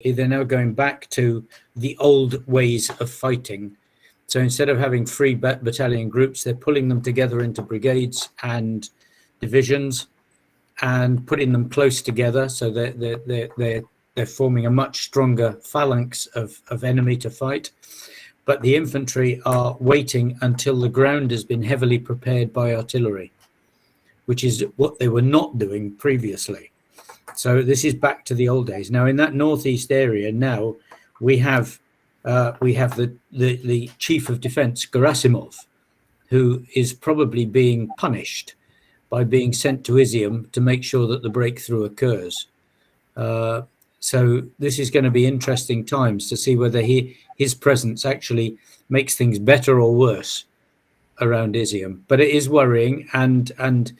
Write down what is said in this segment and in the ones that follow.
they're now going back to the old ways of fighting. So instead of having 3 battalion groups, they're pulling them together into brigades and divisions and putting them close together. So they're forming a much stronger phalanx of enemy to fight. But the infantry are waiting until the ground has been heavily prepared by artillery, which is what they were not doing previously. So this is back to the old days. Now in that northeast area, now we have the chief of defense, Gerasimov, who is probably being punished by being sent to Izium to make sure that the breakthrough occurs. So this is going to be interesting times to see whether his presence actually makes things better or worse around Izium. But it is worrying, and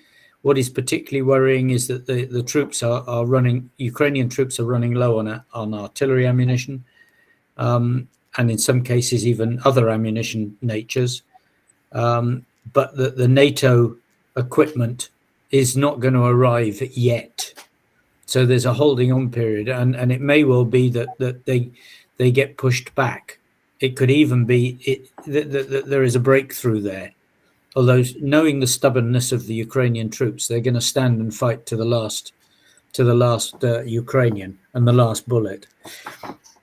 what is particularly worrying is that the troops are running, Ukrainian troops are running low on artillery ammunition, and in some cases even other ammunition natures. But the NATO equipment is not going to arrive yet. So there's a holding on period, and it may well be that they get pushed back. It could even be that there is a breakthrough there. Although knowing the stubbornness of the Ukrainian troops, they're going to stand and fight to the last Ukrainian and the last bullet.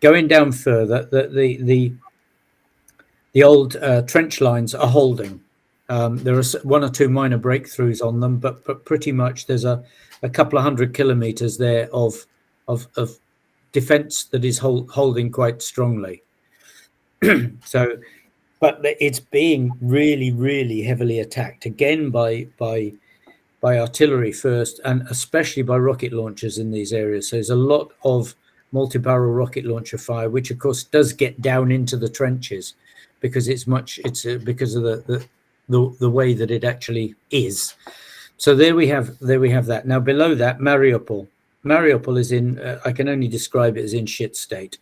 Going down further, the old trench lines are holding. There are 1 or 2 minor breakthroughs on them, but pretty much there's a couple of 100 kilometers there of defense that is holding quite strongly. So, but it's being really, really heavily attacked again by artillery first, and especially by rocket launchers in these areas. So there's a lot of multi-barrel rocket launcher fire, which of course does get down into the trenches because it's because of the way that it actually is. So there we have that. Now below that, Mariupol is in. I can only describe it as in shit state.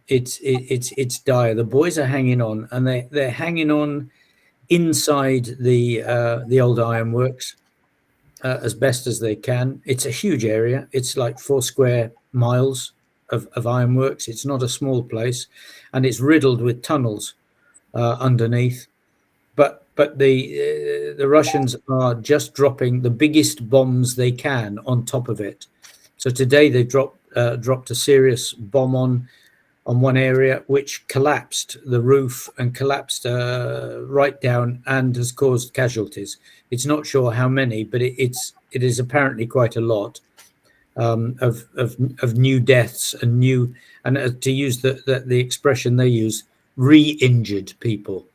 It's dire. The boys are hanging on, and they're hanging on inside the old ironworks as best as they can. It's a huge area. It's like 4 square miles of ironworks. It's not a small place, and it's riddled with tunnels underneath. But the Russians are just dropping the biggest bombs they can on top of it. So today they dropped a serious bomb on one area, which collapsed the roof and collapsed right down and has caused casualties. It's not sure how many, but it is apparently quite a lot of new deaths and to use the expression they use, re-injured people.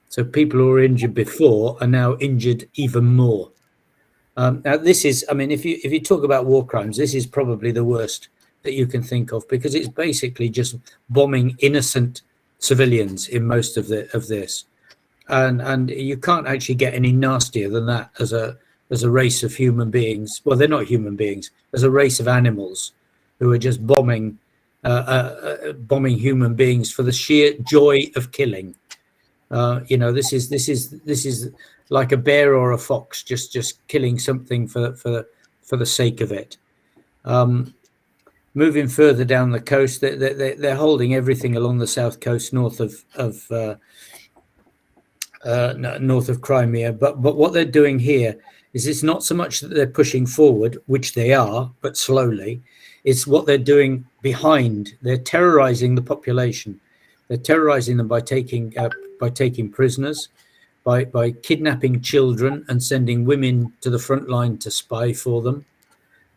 So people who were injured before are now injured even more. Now this is, I mean, if you talk about war crimes, this is probably the worst that you can think of, because it's basically just bombing innocent civilians in most of this, and you can't actually get any nastier than that as a race of human beings. Well, they're not human beings, as a race of animals who are just bombing human beings for the sheer joy of killing. This is like a bear or a fox just killing something for the sake of it. Moving further down the coast, they're holding everything along the south coast, north of Crimea. But what they're doing here is, it's not so much that they're pushing forward, which they are, but slowly. It's what they're doing behind. They're terrorizing the population. They're terrorizing them by taking prisoners, by kidnapping children and sending women to the front line to spy for them,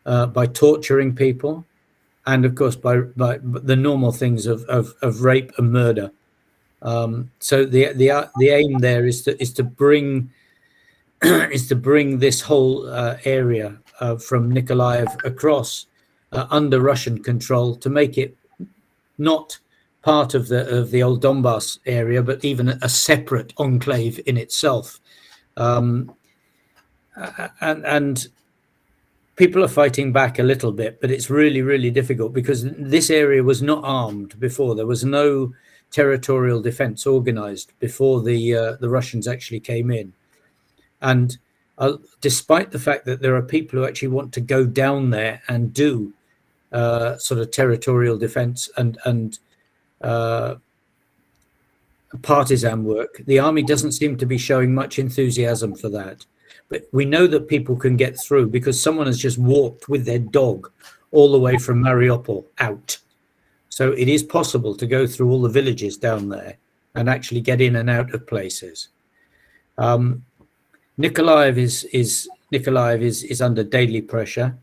by torturing people, and of course by the normal things of rape and murder. So the aim there is to bring this whole area from Nikolaev across under Russian control, to make it not part of the old Donbass area, but even a separate enclave in itself. And people are fighting back a little bit, but it's really, really difficult, because this area was not armed before. There was no territorial defense organized before the Russians actually came in. And despite the fact that there are people who actually want to go down there and do sort of territorial defense and partisan work. The army doesn't seem to be showing much enthusiasm for that. But we know that people can get through because someone has just walked with their dog all the way from Mariupol out. So it is possible to go through all the villages down there and actually get in and out of places. Nikolaev is under daily pressure,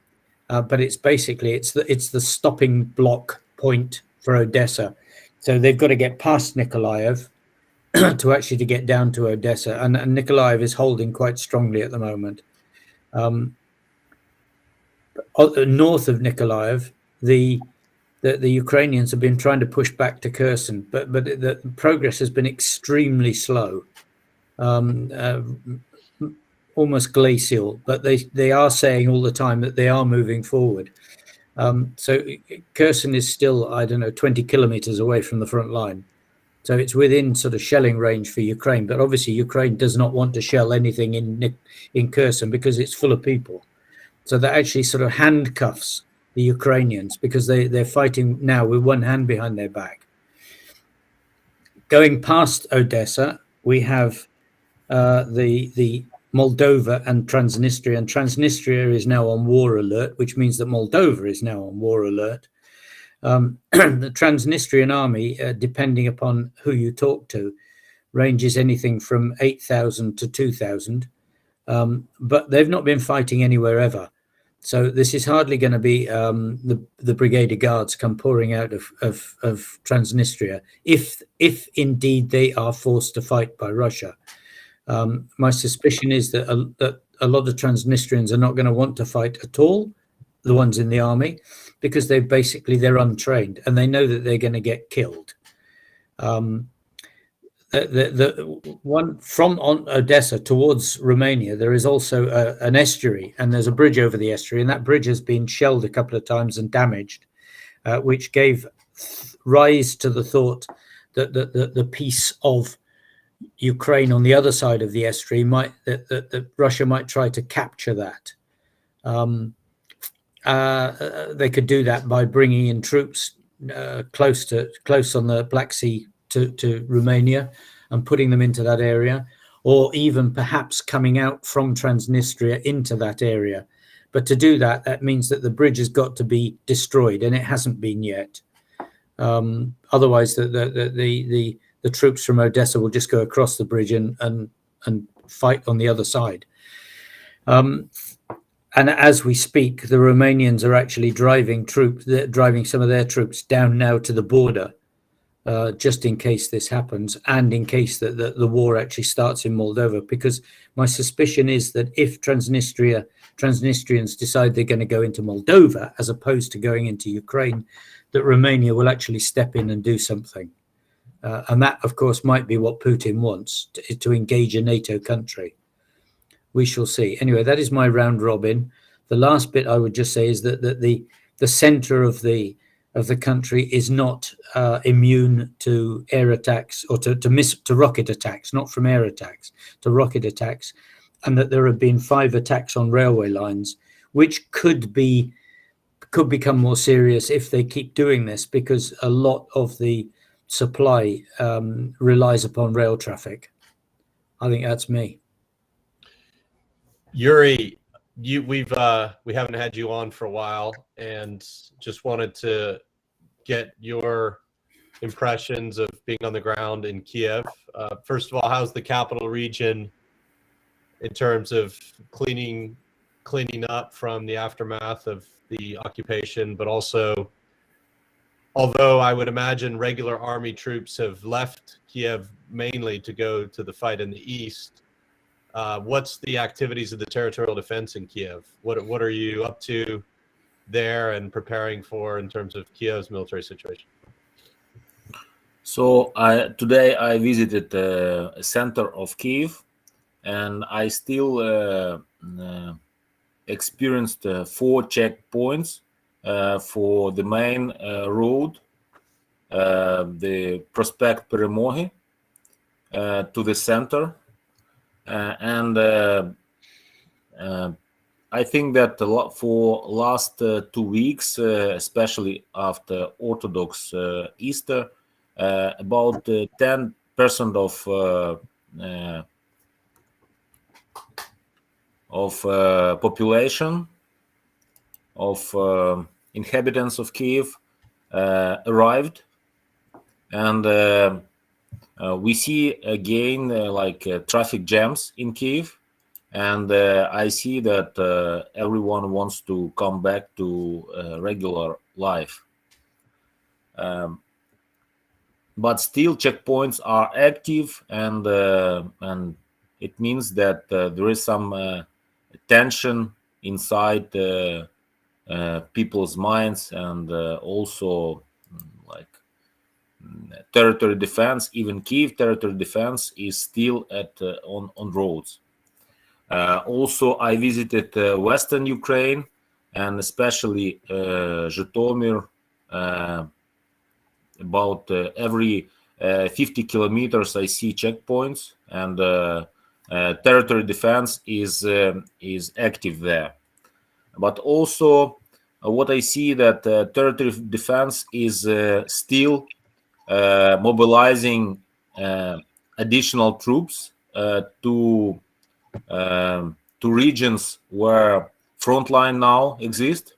but it's basically it's the stopping block point for Odessa. So they've got to get past Nikolaev to actually get down to Odessa, and Nikolaev is holding quite strongly at the moment. North of Nikolaev, the Ukrainians have been trying to push back to Kherson, but the progress has been extremely slow, almost glacial. But they are saying all the time that they are moving forward. So Kherson is still, I don't know, 20 kilometers away from the front line. So it's within sort of shelling range for Ukraine. But obviously Ukraine does not want to shell anything in Kherson because it's full of people. So that actually sort of handcuffs the Ukrainians because they're fighting now with one hand behind their back. Going past Odessa, we have the Moldova and Transnistria. And Transnistria is now on war alert, which means that Moldova is now on war alert. The Transnistrian army, depending upon who you talk to, ranges anything from 8,000 to 2,000. But they've not been fighting anywhere ever. So this is hardly going to be the Brigade of Guards come pouring out of Transnistria, if indeed they are forced to fight by Russia. My suspicion is that a lot of Transnistrians are not going to want to fight at all, the ones in the army, because they're untrained and they know that they're going to get killed. The one from Odessa towards Romania, there is also an estuary, and there's a bridge over the estuary, and that bridge has been shelled a couple of times and damaged, which gave rise to the thought that the piece of Ukraine on the other side of the estuary that Russia might try to capture that. They could do that by bringing in troops close on the Black Sea to Romania and putting them into that area, or even perhaps coming out from Transnistria into that area. But to do that, that means that the bridge has got to be destroyed, and it hasn't been yet. Otherwise, the troops from Odessa will just go across the bridge and fight on the other side. And as we speak, the Romanians are actually driving some of their troops down now to the border, just in case this happens, and in case that the war actually starts in Moldova. Because my suspicion is that if Transnistrians decide they're going to go into Moldova as opposed to going into Ukraine, that Romania will actually step in and do something. And that, of course, might be what Putin wants, to engage a NATO country. We shall see. Anyway, that is my round robin. The last bit I would just say is that the center of the country is not immune to air attacks or to rocket attacks, not from air attacks, to rocket attacks, and that there have been 5 attacks on railway lines, which could become more serious if they keep doing this, because a lot of the supply relies upon rail traffic. I think that's me. Yuri, we haven't had you on for a while, and just wanted to get your impressions of being on the ground in Kyiv. First of all, how's the capital region in terms of cleaning up from the aftermath of the occupation, but also, although I would imagine regular army troops have left Kyiv mainly to go to the fight in the east, what's the activities of the territorial defense in Kyiv? What are you up to there and preparing for in terms of Kyiv's military situation? So today I visited the center of Kyiv, and I still experienced 4 checkpoints for the main road, the Prospect Перемоги, to the center, and I think that for last 2 weeks, especially after Orthodox Easter, about 10% of population of inhabitants of Kyiv arrived, and we see again traffic jams in Kyiv, and I see that everyone wants to come back to regular life. But still, checkpoints are active, and it means that there is some tension inside people's minds, and also like territory defense. Even Kyiv territory defense is still on roads. Also, I visited Western Ukraine, and especially Zhytomyr. About every 50 kilometers, I see checkpoints, and territory defense is active there. But also, what I see that territory defense is still mobilizing additional troops to regions where frontline now exists.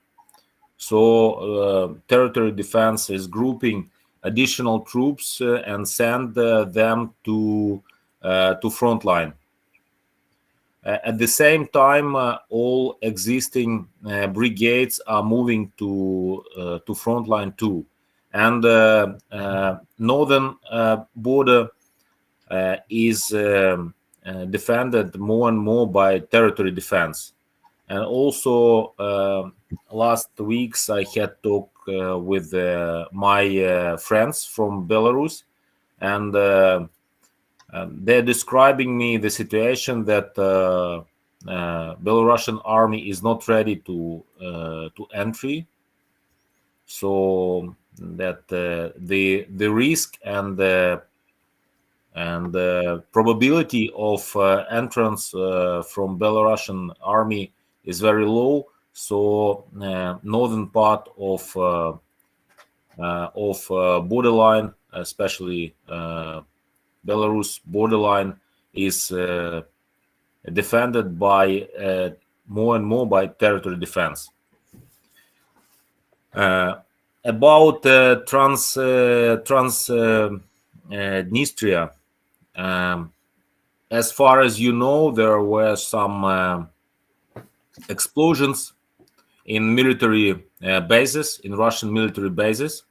So territory defense is grouping additional troops and send them to frontline. At the same time, all existing brigades are moving to frontline too, and northern border is defended more and more by territory defense. And also, last weeks I had talk with my friends from Belarus, and they're describing me the situation that Belarusian army is not ready to entry, so that the risk and the probability of entrance from Belarusian army is very low. So northern part of borderline, especially Belarus borderline, is defended by more and more by territory defense. About Transnistria, as far as you know, there were some explosions in military bases, in Russian military bases,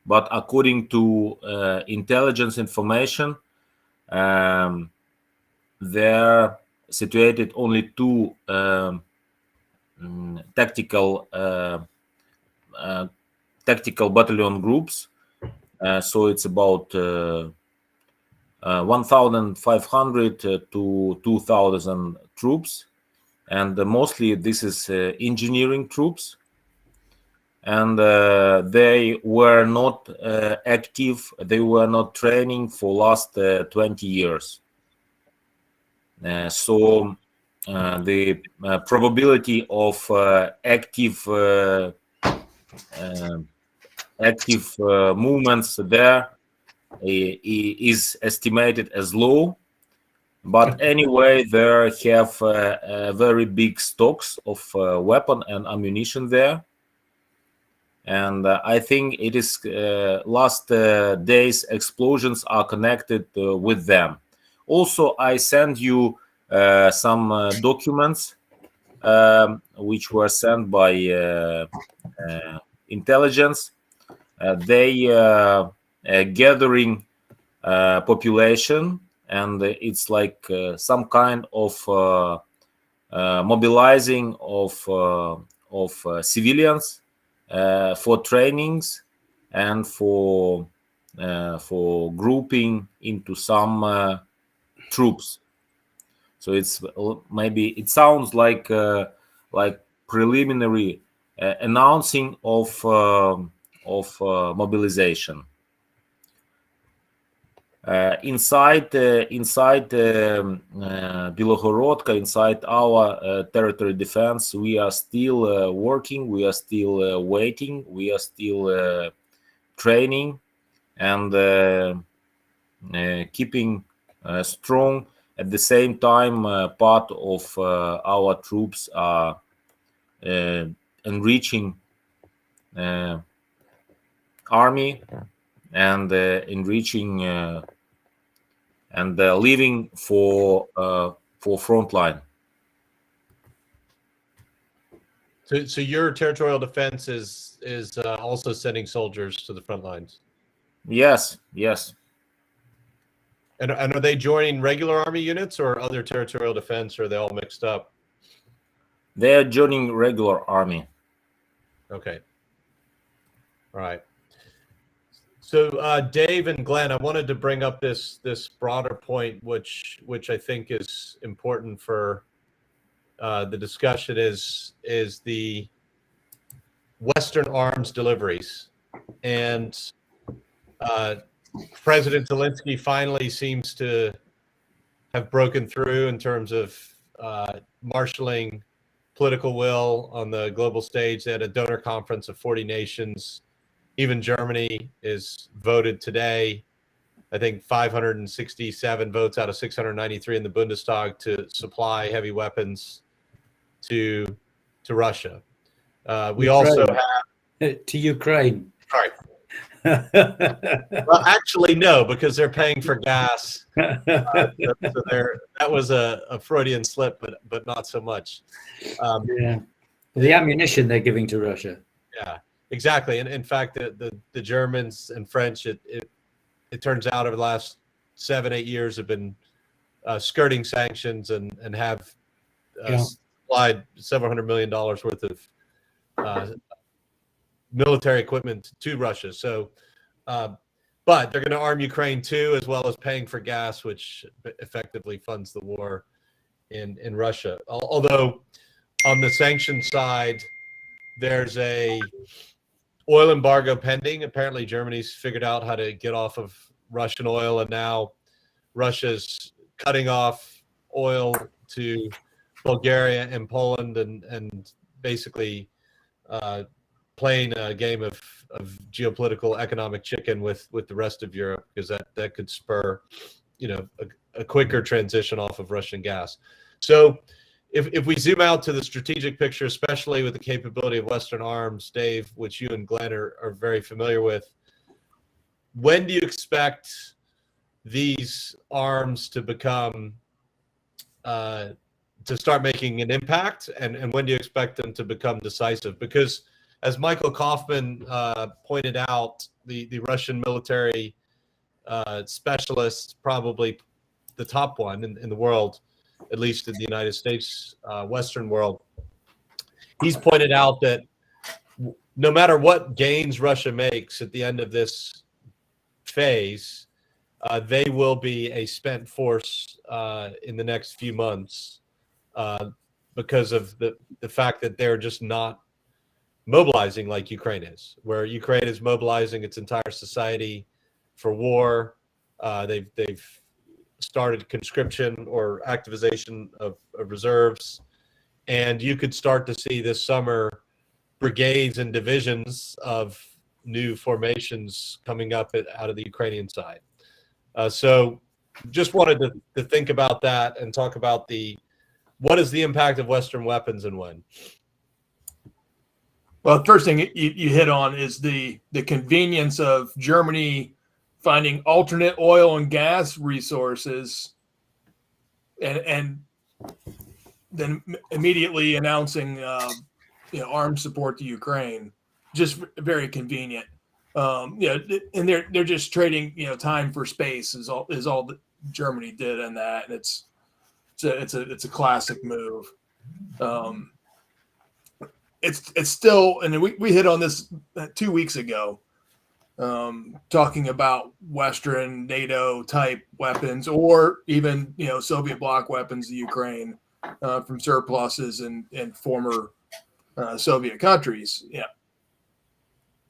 but according to intelligence information, there situated only two tactical battalion groups, so it's about 1,500 to 2,000 troops, and mostly this is engineering troops, and they were not active, they were not training for last 20 years. So the probability of active movements there is estimated as low. But anyway, there have very big stocks of weapon and ammunition there. And I think it is last days explosions are connected with them. Also, I send you some documents which were sent by intelligence. They gathering population, and it's like some kind of mobilizing of civilians for trainings and for grouping into some troops. So it's maybe it sounds like preliminary announcing of mobilization. Inside Bilogorodka, inside our territory defense, we are still working, we are still waiting, we are still training and keeping strong. At the same time, part of our troops are enriching army and enriching and leaving for frontline. So your territorial defense is also sending soldiers to the front lines. Yes, yes. And are they joining regular army units or other territorial defense, or are they all mixed up? They are joining regular army. Okay. All right. So Dave and Glenn, I wanted to bring up this broader point, which I think is important for the discussion is the Western arms deliveries. And President Zelensky finally seems to have broken through in terms of marshaling political will on the global stage. They had a donor conference of 40 nations. Even Germany is voted today, I think 567 votes out of 693 in the Bundestag to supply heavy weapons to Russia. We also have to Ukraine. Sorry. Well, actually, no, because they're paying for gas. So that was a Freudian slip, but not so much. Yeah, the ammunition they're giving to Russia. Yeah, exactly. And in fact, the Germans and French, it turns out over the last 7-8 years have been skirting sanctions and have supplied several $100 million worth of military equipment to Russia. So, but they're going to arm Ukraine too, as well as paying for gas, which effectively funds the war in Russia. Although on the sanction side, there's a oil embargo pending. Apparently Germany's figured out how to get off of Russian oil, and now Russia's cutting off oil to Bulgaria and Poland and basically playing a game of geopolitical economic chicken with the rest of Europe, because that could spur, a quicker transition off of Russian gas. So if we zoom out to the strategic picture, especially with the capability of Western arms, Dave, which you and Glenn are very familiar with, when do you expect these arms to become to start making an impact, and when do you expect them to become decisive? Because as Michael Kaufman pointed out, the Russian military specialist, probably the top one in the world, at least in the United States, Western world, he's pointed out that no matter what gains Russia makes at the end of this phase, they will be a spent force in the next few months because of the fact that they're just not mobilizing like Ukraine is, where Ukraine is mobilizing its entire society for war. They've started conscription or activization of reserves, and you could start to see this summer brigades and divisions of new formations coming up out of the Ukrainian side. So just wanted to think about that and talk about what is the impact of Western weapons and when. Well, the first thing you hit on is the convenience of Germany finding alternate oil and gas resources and then immediately announcing arms support to Ukraine. Just very convenient. And they're just trading time for space is all that Germany did in that, and it's a classic move. It's still, and we hit on this 2 weeks ago, talking about Western NATO type weapons, or even Soviet bloc weapons to Ukraine from surpluses in former Soviet countries. Yeah,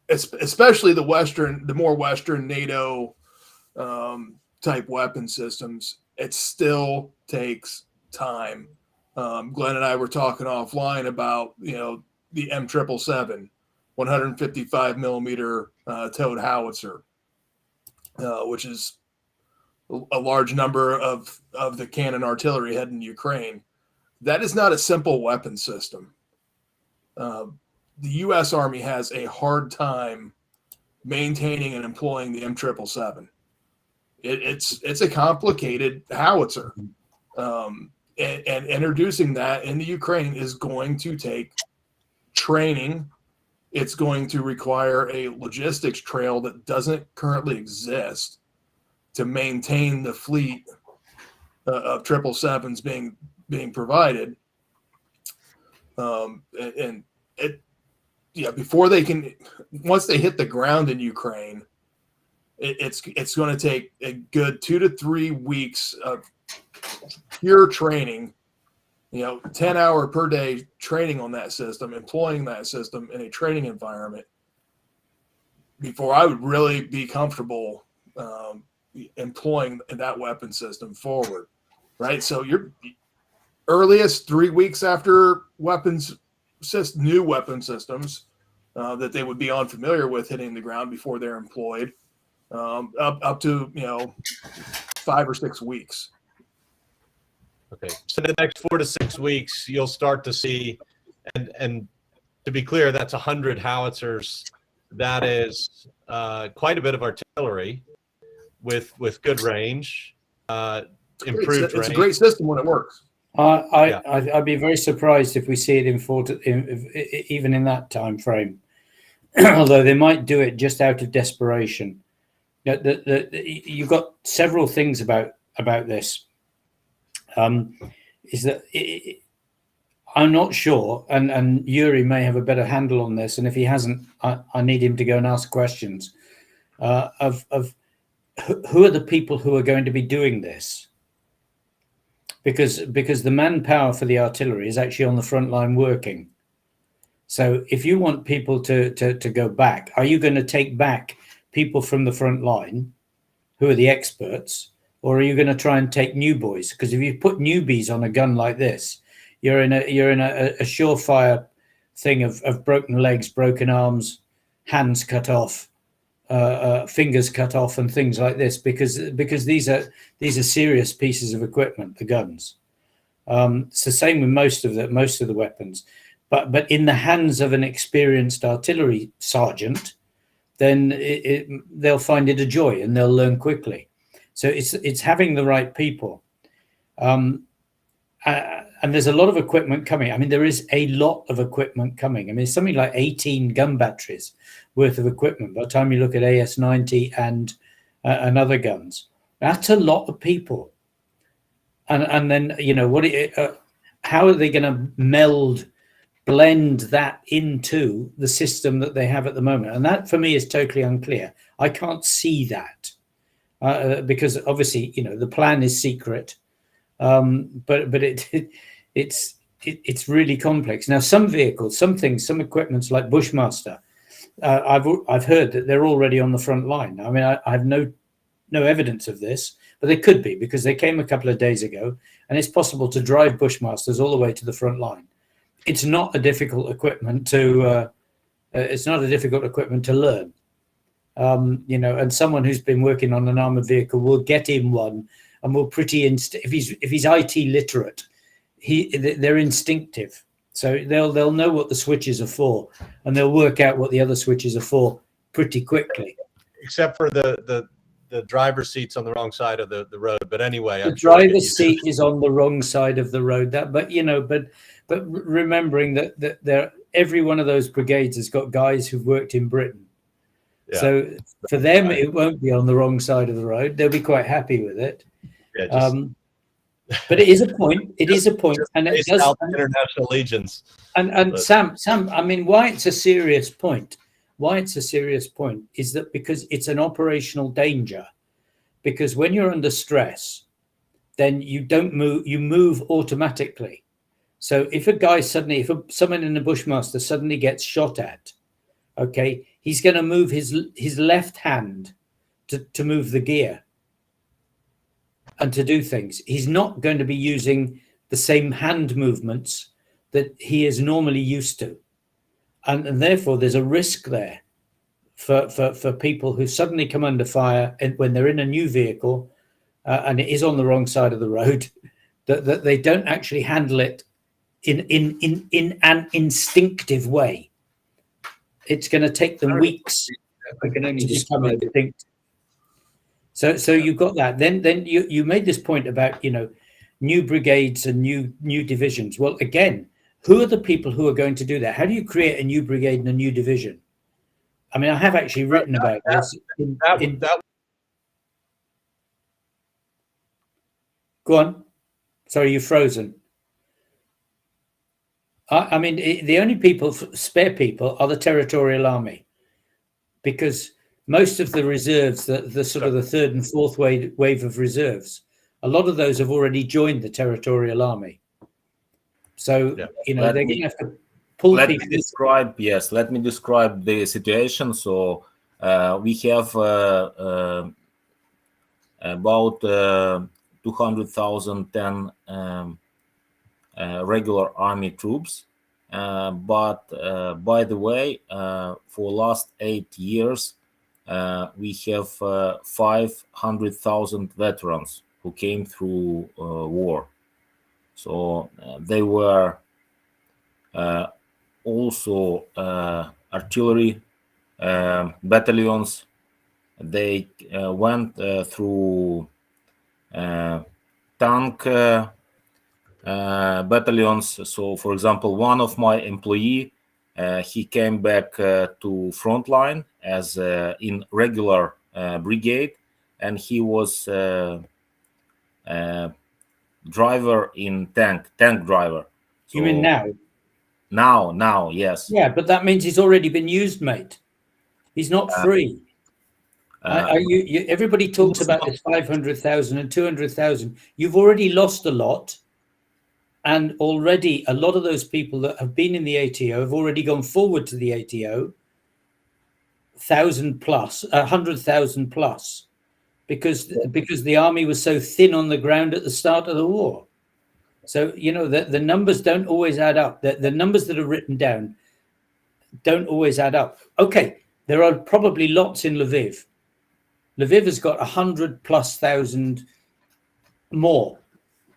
especially the more Western NATO type weapon systems, it still takes time. Glenn and I were talking offline about, the M777, 155 millimeter towed howitzer, which is a large number of the cannon artillery heading to Ukraine. That is not a simple weapon system. The U.S. Army has a hard time maintaining and employing the M777. It's a complicated howitzer, and introducing that into Ukraine is going to take training. It's going to require a logistics trail that doesn't currently exist to maintain the fleet of 777s being provided. Before they can, once they hit the ground in Ukraine, it's going to take a good 2 to 3 weeks of pure training, 10-hour per day training on that system, employing that system in a training environment before I would really be comfortable employing that weapon system forward, right? So your earliest 3 weeks after new weapon systems that they would be unfamiliar with hitting the ground before they're employed, up to 5 or 6 weeks. Okay, so the next 4 to 6 weeks, you'll start to see, and to be clear, that's 100 howitzers. That is quite a bit of artillery with good range, improved range. It's a great system when it works. I'd be very surprised if we see it even in that time frame. Although they might do it just out of desperation. You've got several things about this. Is that I'm not sure, and Yuri may have a better handle on this, and if he hasn't, I need him to go and ask questions of who are the people who are going to be doing this, because the manpower for the artillery is actually on the front line working. So if you want people to go back, are you going to take back people from the front line who are the experts, or are you going to try and take new boys? Because if you put newbies on a gun like this, you're in a surefire thing of broken legs, broken arms, hands cut off, fingers cut off, and things like this. Because these are serious pieces of equipment, the guns. It's the same with most of the weapons. But in the hands of an experienced artillery sergeant, then they'll find it a joy and they'll learn quickly. So it's having the right people. And there's a lot of equipment coming. I mean, there is a lot of equipment coming. I mean, it's something like 18 gun batteries worth of equipment by the time you look at AS-90 and other guns. That's a lot of people. And then, how are they going to blend that into the system that they have at the moment? And that, for me, is totally unclear. I can't see that because, obviously, the plan is secret. But it's really complex. Now, some vehicles, some equipments like Bushmaster, I've heard that they're already on the front line. I mean, I have no evidence of this, but they could be, because they came a couple of days ago, and it's possible to drive Bushmasters all the way to the front line. It's not a difficult equipment to learn. And someone who's been working on an armored vehicle will get in one. And will if he's IT literate, they're instinctive. So they'll know what the switches are for, and they'll work out what the other switches are for pretty quickly. Except for the driver's seat's on the wrong side of the road. But anyway, the driver's seat is on the wrong side of the road. But remembering that every one of those brigades has got guys who've worked in Britain. Yeah. So for them, it won't be on the wrong side of the road. They'll be quite happy with it. Yeah, but it is a point. It is a point, and it does international legions. And Sam, I mean, why it's a serious point? Why it's a serious point is that because it's an operational danger. Because when you're under stress, then you don't move. You move automatically. So if someone in the Bushmaster suddenly gets shot at, okay, he's going to move his left hand to move the gear. and to do things. He's not going to be using the same hand movements that he is normally used to. And therefore, there's a risk there for people who suddenly come under fire and when they're in a new vehicle and it is on the wrong side of the road, that they don't actually handle it in an instinctive way. It's going to take them weeks I can only to become describe it. instinct. So you've got that. Then you made this point about, new brigades and new divisions. Well, again, who are the people who are going to do that? How do you create a new brigade and a new division? I mean, I have actually written about this. Go on. Sorry, you're frozen. I mean, the only spare people are the Territorial Army, because most of the reserves, the sort of the third and fourth wave of reserves, a lot of those have already joined the Territorial Army. So, they're going to have to pull Let people. me describe the situation. So we have about 200,010 regular army troops. But by the way, for last 8 years, we have 500,000 veterans who came through war. So they were also artillery battalions. They went through tank battalions. So, for example, one of my employee, he came back to frontline as in regular brigade, and he was driver in tank driver. So, You mean now? Now, yes. Yeah, but that means he's already been used, mate. He's not free. Everybody talks about this 500,000 and 200,000. You've already lost a lot. And already a lot of those people that have been in the ATO have already gone forward to the ATO, 1,000 plus, 100,000 plus, because the army was so thin on the ground at the start of the war. So, the numbers don't always add up. The numbers that are written down don't always add up. Okay, there are probably lots in Lviv. Lviv has got 100,000+ more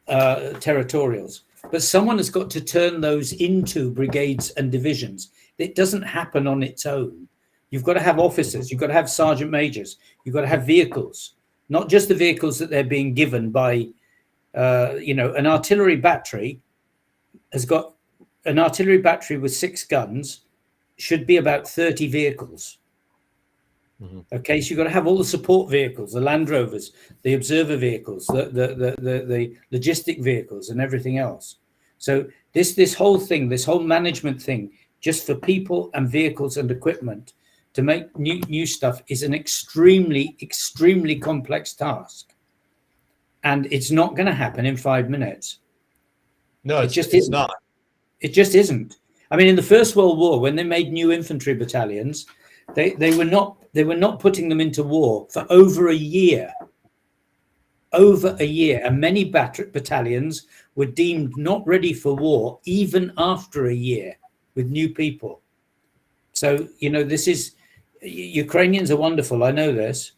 territorials. But someone has got to turn those into brigades and divisions. It doesn't happen on its own. You've got to have officers. You've got to have sergeant majors. You've got to have vehicles, not just the vehicles that they're being given by, an artillery battery has got an artillery battery with 6 guns should be about 30 vehicles. Mm-hmm. Okay, so you've got to have all the support vehicles, the Land Rovers, the observer vehicles, the logistic vehicles, and everything else. So this whole thing, this whole management thing, just for people and vehicles and equipment to make new stuff is an extremely, extremely complex task, and it's not going to happen in 5 minutes. No, it's not. It just isn't. I mean, in the First World War, when they made new infantry battalions, they were not putting them into war for over a year. And many battalions were deemed not ready for war even after a year with new people. So, this is, Ukrainians are wonderful, I know this,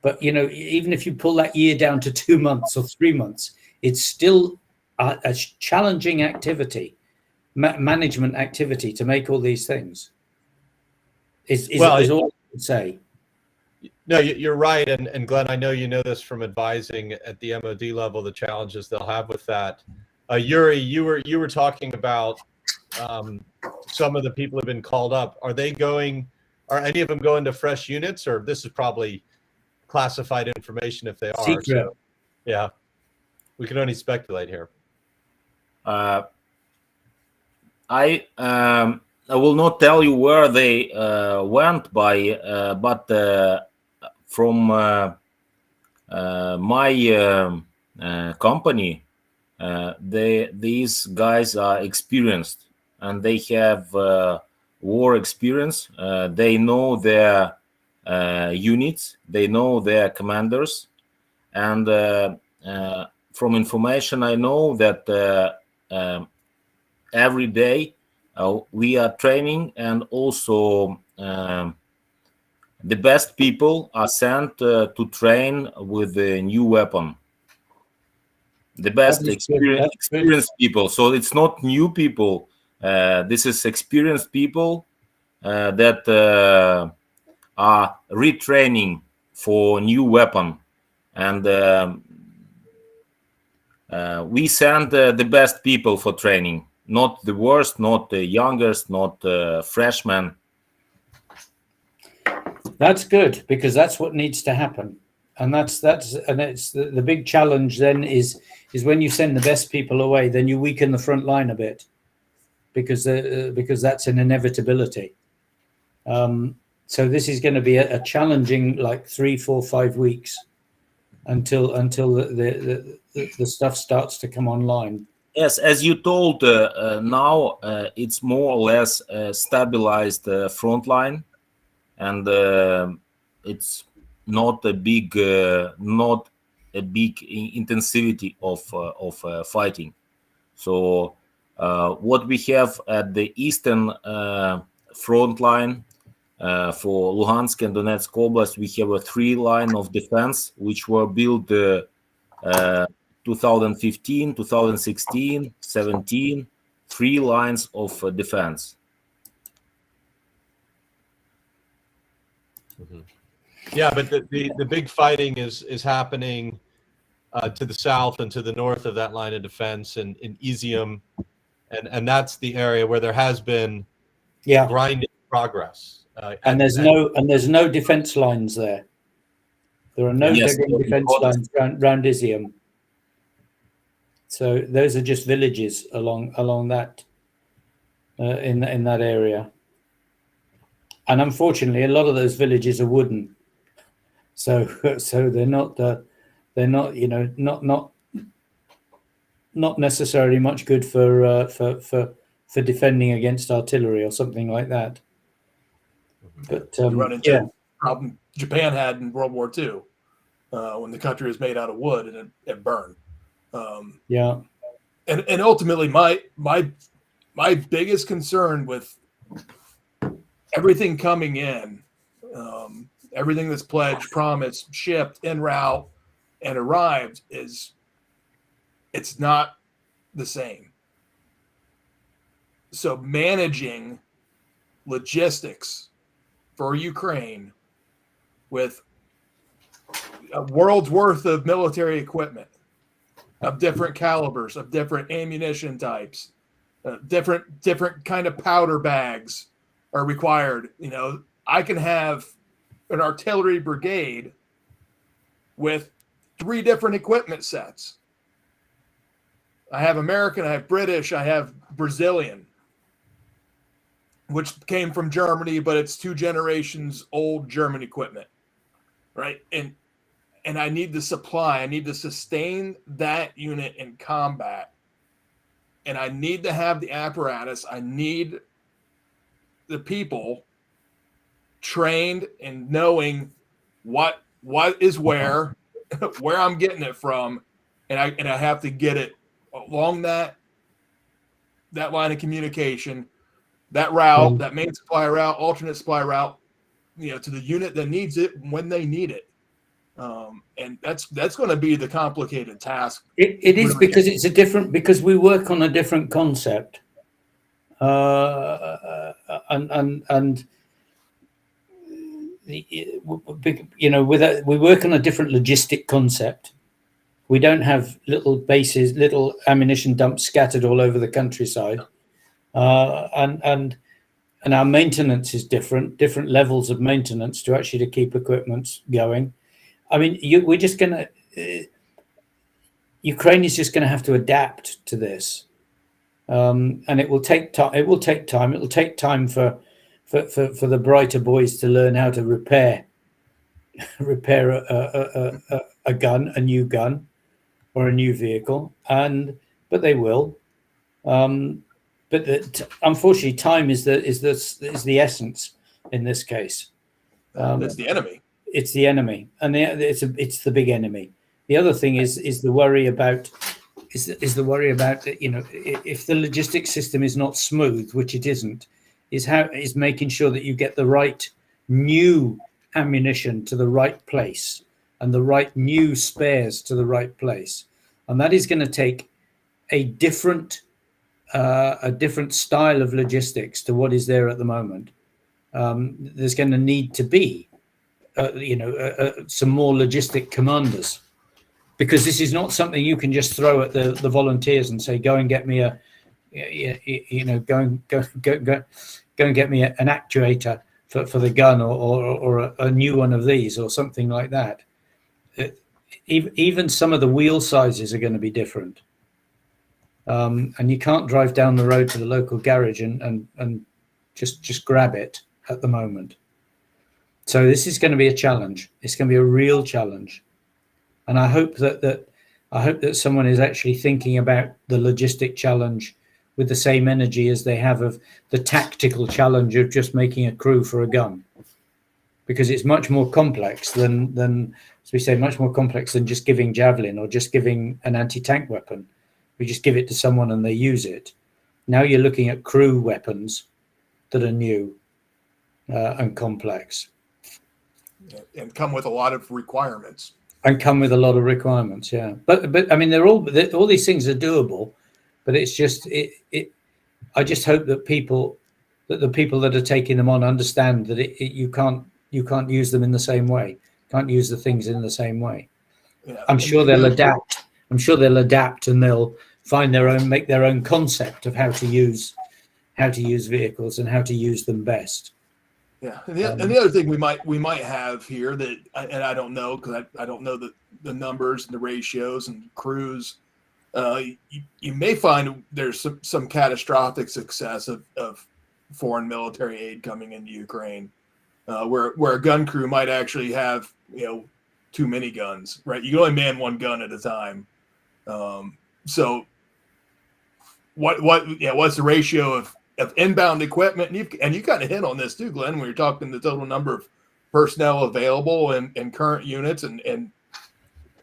but, even if you pull that year down to 2 months or 3 months, it's still a challenging activity, management activity to make all these things. Is all I would say. No, you're right. And Glenn, I know you know this from advising at the MOD level, the challenges they'll have with that. Yuri, you were talking about some of the people have been called up. Are any of them going to fresh units, or this is probably classified information if they are? Secret. So, yeah, we can only speculate here. I will not tell you where they went by, but from my company, these guys are experienced and they have war experience. They know their units, they know their commanders, and from information I know that every day we are training, and also the best people are sent to train with the new weapon. The best experienced people. So it's not new people. This is experienced people that are retraining for new weapon, and we send the best people for training, not the worst, not the youngest, not freshmen. That's good, because that's what needs to happen, and it's the big challenge. Then is when you send the best people away, then you weaken the front line a bit, because that's an inevitability. So this is going to be a challenging, like 3, 4, 5 weeks until the stuff starts to come online. Yes, as you told, now it's more or less a stabilized front line, and it's not a big intensity of fighting. So what we have at the eastern front line for Luhansk and Donetsk Oblast, we have a 3 line of defense which were built 2015, 2016, 17, 3 lines of defense. Mm-hmm. Yeah, but the big fighting is happening to the south and to the north of that line of defense, in Izium, and that's the area where there has been grinding progress. And there's no defense lines there. There are no defense lines around Izium. So those are just villages along that in that area. And unfortunately, a lot of those villages are wooden. So they're not not necessarily much good for defending against artillery or something like that. But you run into the problem Japan had in World War II, when the country was made out of wood and it burned. And ultimately, my biggest concern with everything coming in, everything that's pledged, promised, shipped, en route, and arrived, is it's not the same. So managing logistics for Ukraine with a world's worth of military equipment of different calibers, of different ammunition types, different kind of powder bags are required. I can have an artillery brigade with 3 different equipment sets. I have American, I have British, I have Brazilian, which came from Germany, but it's 2 generations old German equipment, right? And I need the supply. I need to sustain that unit in combat. And I need to have the apparatus. I need the people trained in knowing what is where I'm getting it from, and I have to get it along that line of communication, that route, that main supply route, alternate supply route, to the unit that needs it when they need it. And that's going to be the complicated task. It is, because it's because we work on a different concept, and we work on a different logistic concept. We don't have little bases, little ammunition dumps scattered all over the countryside, and our maintenance is different levels of maintenance to keep equipment going. I mean, Ukraine is just going to have to adapt to this, and it will take time. It will take time. It will take time for the brighter boys to learn how to repair a gun, a new gun, or a new vehicle, but they will. But unfortunately, time is the essence in this case. It's the enemy. It's the enemy, and it's the big enemy. The other thing is the worry about is the worry about, you know, if the logistics system is not smooth, which it isn't, is making sure that you get the right new ammunition to the right place and the right new spares to the right place, and that is going to take a different style of logistics to what is there at the moment. There's going to need to be, some more logistic commanders, because this is not something you can just throw at the volunteers and say, go and get me go and get me an actuator for the gun, or a new one of these or something like that. Even some of the wheel sizes are going to be different. And you can't drive down the road to the local garage and just grab it at the moment. So this is going to be a challenge. It's going to be a real challenge. And I hope that someone is actually thinking about the logistic challenge with the same energy as they have of the tactical challenge of just making a crew for a gun, because it's much more complex than as we say, much more complex than just giving javelin or just giving an anti-tank weapon. We just give it to someone and they use it. Now you're looking at crew weapons that are new and complex, and come with a lot of requirements. Yeah, but I mean, all these things are doable, but it's just I just hope that the people that are taking them on understand that you can't use them in the same way. Can't use the things in the same way. Yeah. I'm sure they'll adapt. And they'll make their own concept of how to use vehicles and how to use them best. Yeah, and the other thing we might have here that, and I don't know, because I don't know the numbers and the ratios and crews. You may find there's some catastrophic success of foreign military aid coming into Ukraine, where a gun crew might actually have too many guns. Right, you can only man one gun at a time. So what's the ratio of inbound equipment? And you kind of hit on this too, Glenn, when you're talking the total number of personnel available and current units, and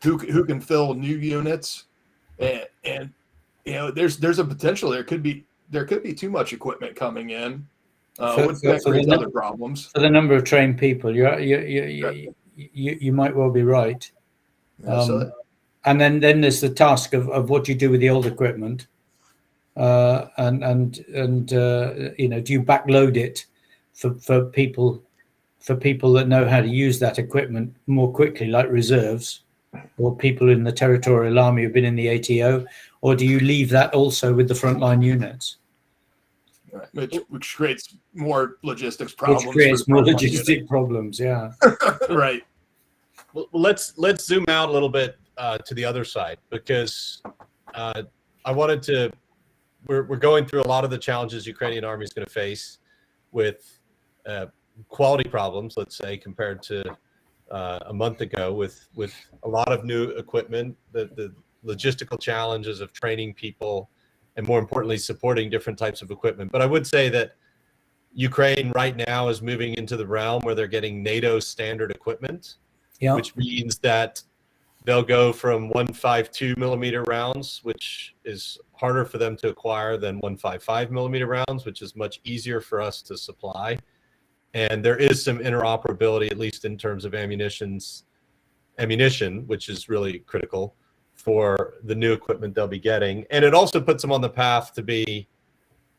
who can fill new units, and there's a potential there could be too much equipment coming in, that creates other problems. For the number of trained people, you might well be right. And then there's the task of what you do with the old equipment, and do you backload it for people that know how to use that equipment more quickly, like reserves or people in the territorial army who've been in the ATO, or do you leave that also with the frontline units? Right. Which creates more logistics problems. Yeah. Right. Well, let's zoom out a little bit to the other side, because we're going through a lot of the challenges Ukrainian army is going to face with quality problems, let's say, compared to a month ago, with a lot of new equipment, the logistical challenges of training people, and more importantly, supporting different types of equipment. But I would say that Ukraine right now is moving into the realm where they're getting NATO standard equipment, which means that they'll go from 152 millimeter rounds, which is harder for them to acquire, than 155 millimeter rounds, which is much easier for us to supply. And there is some interoperability, at least in terms of ammunition, which is really critical for the new equipment they'll be getting. And it also puts them on the path to be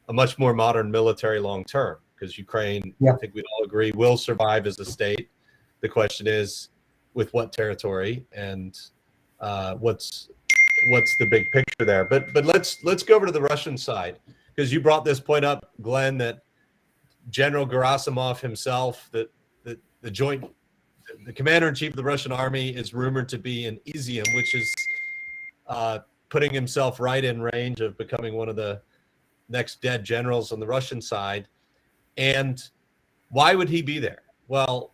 a much more modern military long term, because Ukraine, I think we'd all agree, will survive as a state. The question is, with what territory, and what's the big picture there? But let's go over to the Russian side, because you brought this point up, Glenn, that General Gerasimov himself, the commander-in-chief of the Russian army, is rumored to be in Izium, which is putting himself right in range of becoming one of the next dead generals on the Russian side. And why would he be there? Well,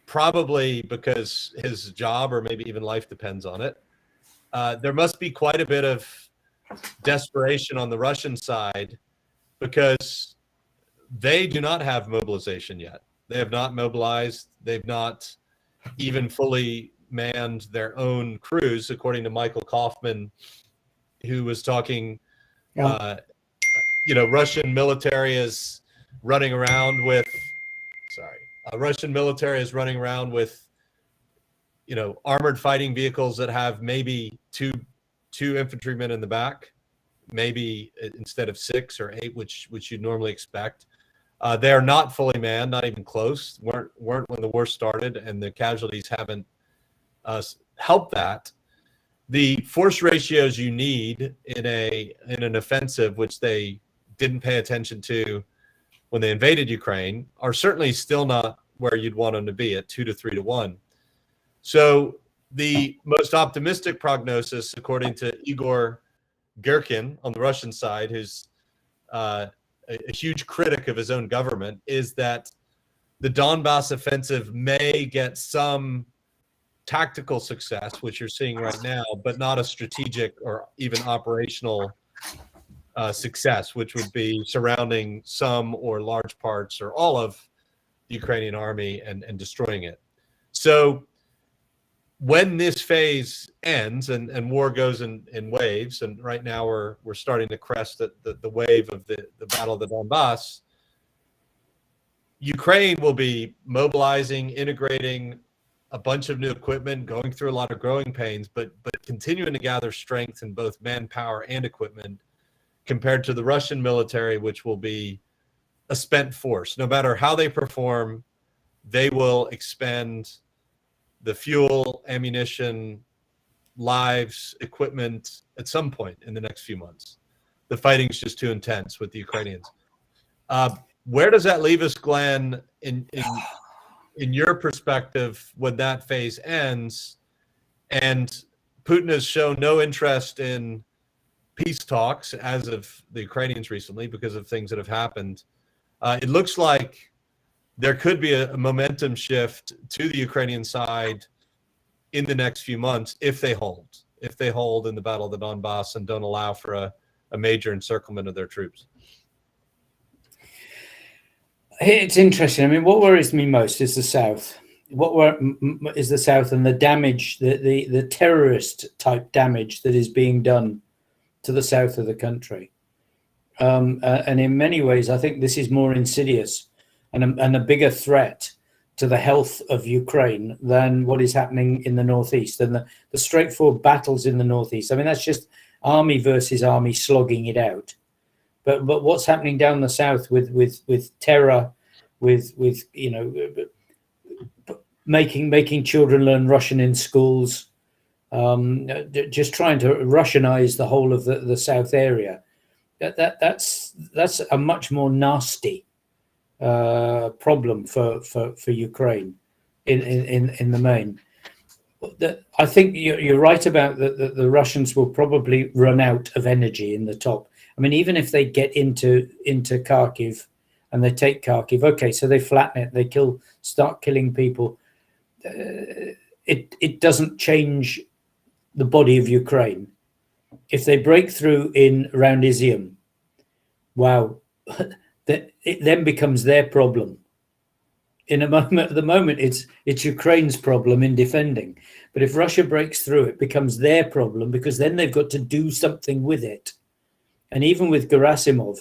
probably because his job, or maybe even life, depends on it. There must be quite a bit of desperation on the Russian side, because they do not have mobilization yet. They have not mobilized. They've not even fully manned their own crews, according to Michael Kaufman, who was talking. Yeah. Russian military is running around with. Russian military is running around with, armored fighting vehicles that have maybe two infantrymen in the back, maybe instead of 6 or 8, which you'd normally expect. They are not fully manned, not even close. weren't when the war started, and the casualties haven't helped that. The force ratios you need in an offensive, which they didn't pay attention to when they invaded Ukraine, are certainly still not where you'd want them to be, at 2 to 3 to 1. So the most optimistic prognosis, according to Igor Girkin on the Russian side, who's a huge critic of his own government, is that the Donbass offensive may get some tactical success, which you're seeing right now, but not a strategic or even operational success, which would be surrounding some or large parts or all of the Ukrainian army and destroying it. So when this phase ends and war goes in waves, and right now we're starting to crest the wave of the Battle of the Donbass, Ukraine will be mobilizing, integrating a bunch of new equipment, going through a lot of growing pains, but continuing to gather strength in both manpower and equipment, compared to the Russian military, which will be a spent force. No matter how they perform, they will expend the fuel, ammunition, lives, equipment at some point in the next few months. The fighting's just too intense with the Ukrainians. Where does that leave us, Glenn, in your perspective, when that phase ends? And Putin has shown no interest in peace talks, as of the Ukrainians recently, because of things that have happened. It looks like there could be a momentum shift to the Ukrainian side in the next few months if they hold in the Battle of the Donbass and don't allow for a major encirclement of their troops. It's interesting. I mean, what worries me most is the South. Is the South and the damage, the terrorist type damage that is being done to the south of the country. And in many ways, I think this is more insidious and a bigger threat to the health of Ukraine than what is happening in the northeast and the straightforward battles in the northeast. I mean, that's just army versus army slogging it out. But what's happening down the south with terror, with making children learn Russian in schools, just trying to Russianize the whole of the south area. That's a much more nasty problem for Ukraine in the main. I think you're right about the Russians will probably run out of energy in the top. I mean, even if they get into Kharkiv and they take Kharkiv, okay, so they flatten it, they start killing people. It doesn't change the body of Ukraine. If they break through around Izium, wow, it then becomes their problem. At the moment, it's Ukraine's problem in defending. But if Russia breaks through, it becomes their problem, because then they've got to do something with it. And even with Gerasimov,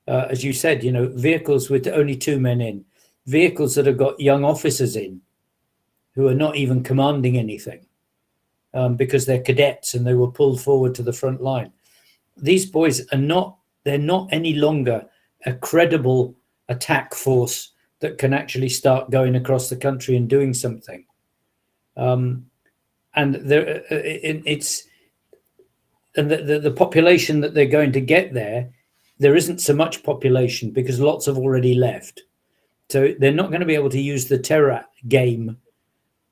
as you said, vehicles with only 2 men in, vehicles that have got young officers in who are not even commanding anything, because they're cadets and they were pulled forward to the front line. These boys they're not any longer a credible attack force that can actually start going across the country and doing something. And the population that they're going to get there isn't so much population, because lots have already left. So they're not going to be able to use the terror game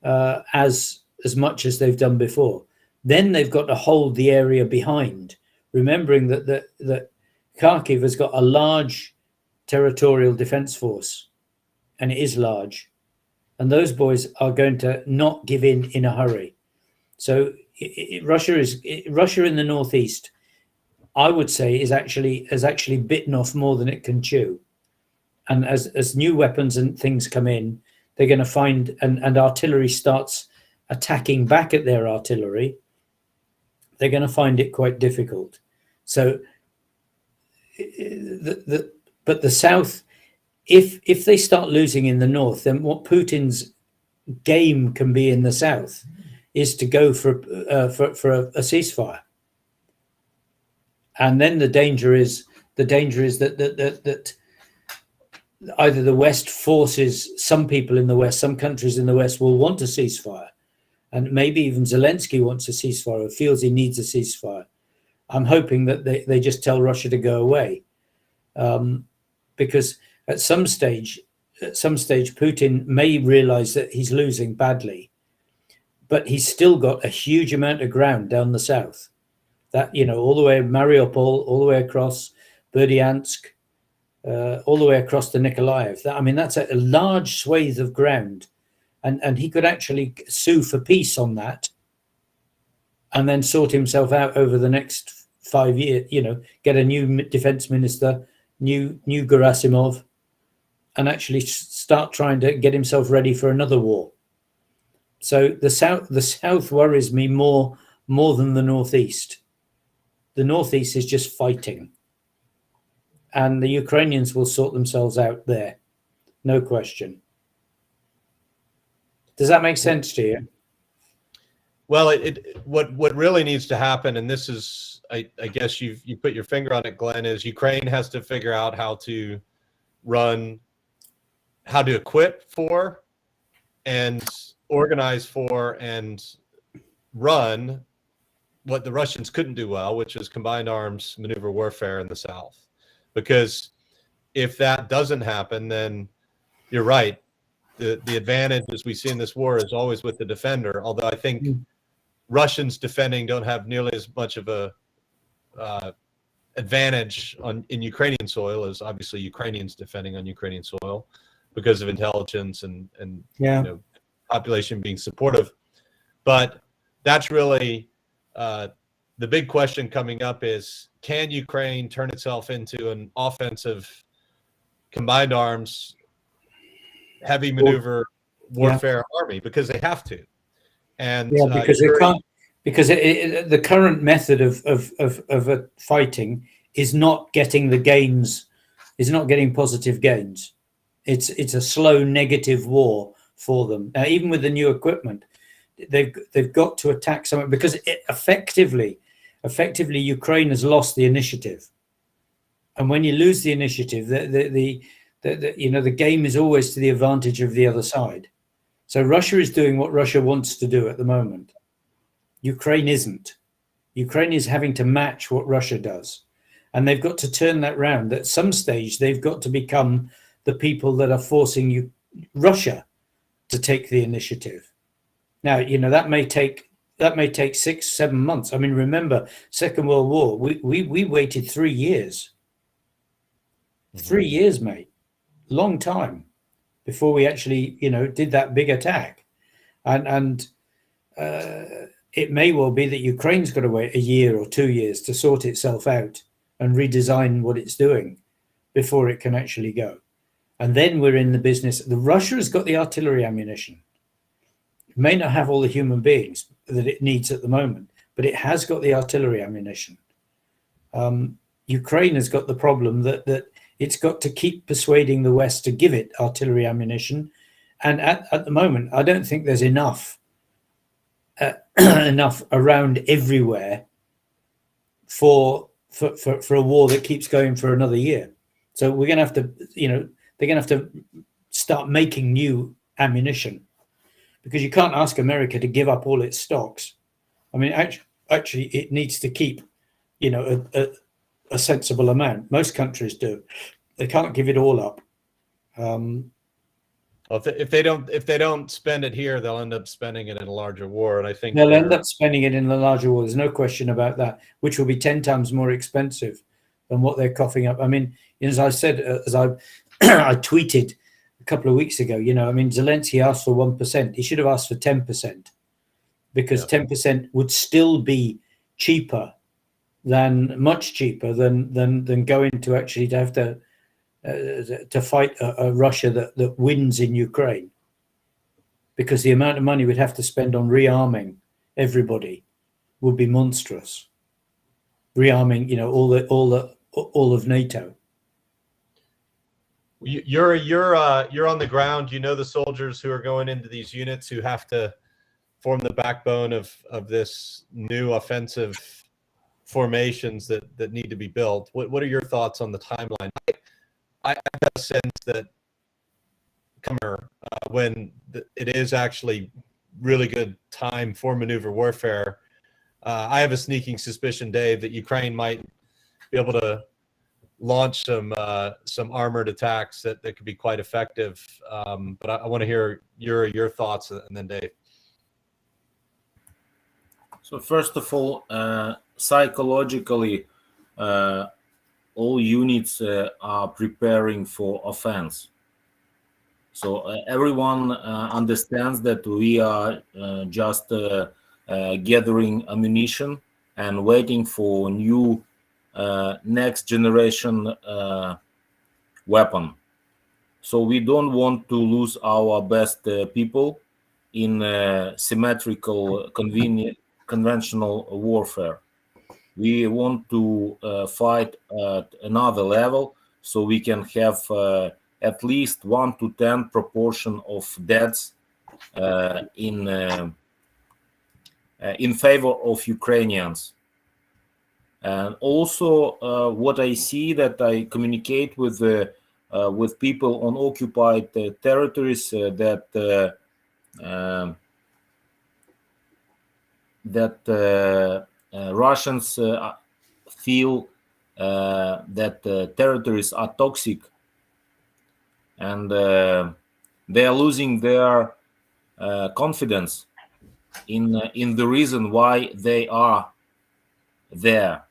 as much as they've done before. Then they've got to hold the area behind, remembering that Kharkiv has got a large territorial defense force, and it is large, and those boys are going to not give in a hurry. So Russia in the northeast, I would say, has actually bitten off more than it can chew. And as new weapons and things come in, they're going to find, and artillery starts attacking back at their artillery, they're going to find it quite difficult. So, but the South, if they start losing in the North, then what Putin's game can be in the South is to go for a ceasefire, and then the danger is that either the West forces, some people in the West, some countries in the West will want a ceasefire, and maybe even Zelensky wants a ceasefire or feels he needs a ceasefire. I'm hoping that they just tell Russia to go away, because at some stage, Putin may realize that he's losing badly, but he's still got a huge amount of ground down the south. That, all the way Mariupol, all the way across Berdyansk, all the way across to Nikolaev. That's a large swathe of ground, and he could actually sue for peace on that, and then sort himself out over the next 5 years. Get a new defense minister, new Gerasimov, and actually start trying to get himself ready for another war. So the south worries me more than the northeast. The northeast is just fighting, and the Ukrainians will sort themselves out there, no question. Does that make sense to you? Well, what really needs to happen, and this is, I guess you put your finger on it, Glenn, is Ukraine has to figure out how to equip for and organize for and run what the Russians couldn't do well, which is combined arms maneuver warfare in the South. Because if that doesn't happen, then you're right. The advantage, as we see in this war, is always with the defender. Although I think Russians defending don't have nearly as much of a advantage in Ukrainian soil as obviously Ukrainians defending on Ukrainian soil because of intelligence and population being supportive. But that's really the big question coming up is, can Ukraine turn itself into an offensive combined arms heavy maneuver warfare army? Because they have to. And because they can't, because the current method of fighting is not getting the gains, is not getting positive gains. It's a slow negative war for them. Now, even with the new equipment, they've got to attack something, because effectively Ukraine has lost the initiative. And when you lose the initiative, the game is always to the advantage of the other side. So Russia is doing what Russia wants to do at the moment. Ukraine isn't. Ukraine is having to match what Russia does. And they've got to turn that round. At some stage, they've got to become the people that are forcing Russia to take the initiative. Now, that may take 6-7 months. Remember, Second World War, we waited 3 years. 3 years, mate. Long time before we actually, did that big attack. And it may well be that Ukraine's got to wait a year or 2 years to sort itself out and redesign what it's doing before it can actually go. And then we're in the business. Russia has got the artillery ammunition. It may not have all the human beings that it needs at the moment, but it has got the artillery ammunition. Ukraine has got the problem that it's got to keep persuading the West to give it artillery ammunition. And at the moment, I don't think there's enough around everywhere for a war that keeps going for another year. So we're going to have to, they're going to have to start making new ammunition, because you can't ask America to give up all its stocks. Actually, it needs to keep, a sensible amount. Most countries do. They can't give it all up. Well, if they don't spend it here, they'll end up spending it in a larger war. And I think they'll end up spending it in a larger war. There's no question about that, which will be 10 times more expensive than what they're coughing up. As I said, as I tweeted a couple of weeks ago, Zelensky asked for 1%. He should have asked for 10%, because 10% would still be much cheaper than going to actually to have to fight a Russia that wins in Ukraine. because the amount of money we'd have to spend on rearming everybody would be monstrous. Rearming, all of NATO. You're on the ground. You know the soldiers who are going into these units who have to form the backbone of this new offensive formations that need to be built. What are your thoughts on the timeline? I have a sense that when it is actually really good time for maneuver warfare, I have a sneaking suspicion, Dave, that Ukraine might be able to launch some armored attacks that could be quite effective. But I want to hear your thoughts, and then Dave. So first of all, psychologically, all units are preparing for offense. So everyone understands that we are just gathering ammunition and waiting for new next generation weapon. So we don't want to lose our best people in symmetrical, conventional warfare. We want to fight at another level, so we can have at least 1 to 10 proportion of deaths in favor of Ukrainians. And also, what I see, that I communicate with people on occupied territories, that Russians feel that territories are toxic, and they are losing their confidence in the reason why they are there,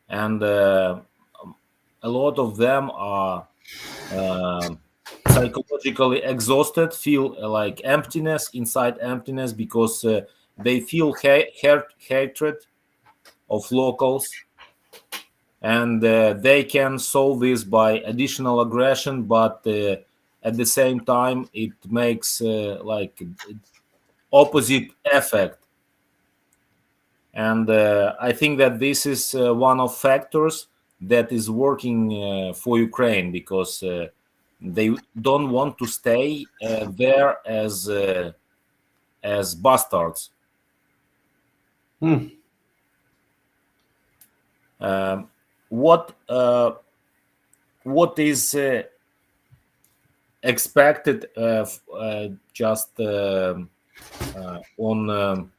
and a lot of them are psychologically exhausted, feel like emptiness, because they feel hatred of locals, and they can solve this by additional aggression, but at the same time it makes like opposite effect. And I think that this is one of factors that is working for Ukraine, because they don't want to stay there as bastards. What is expected just on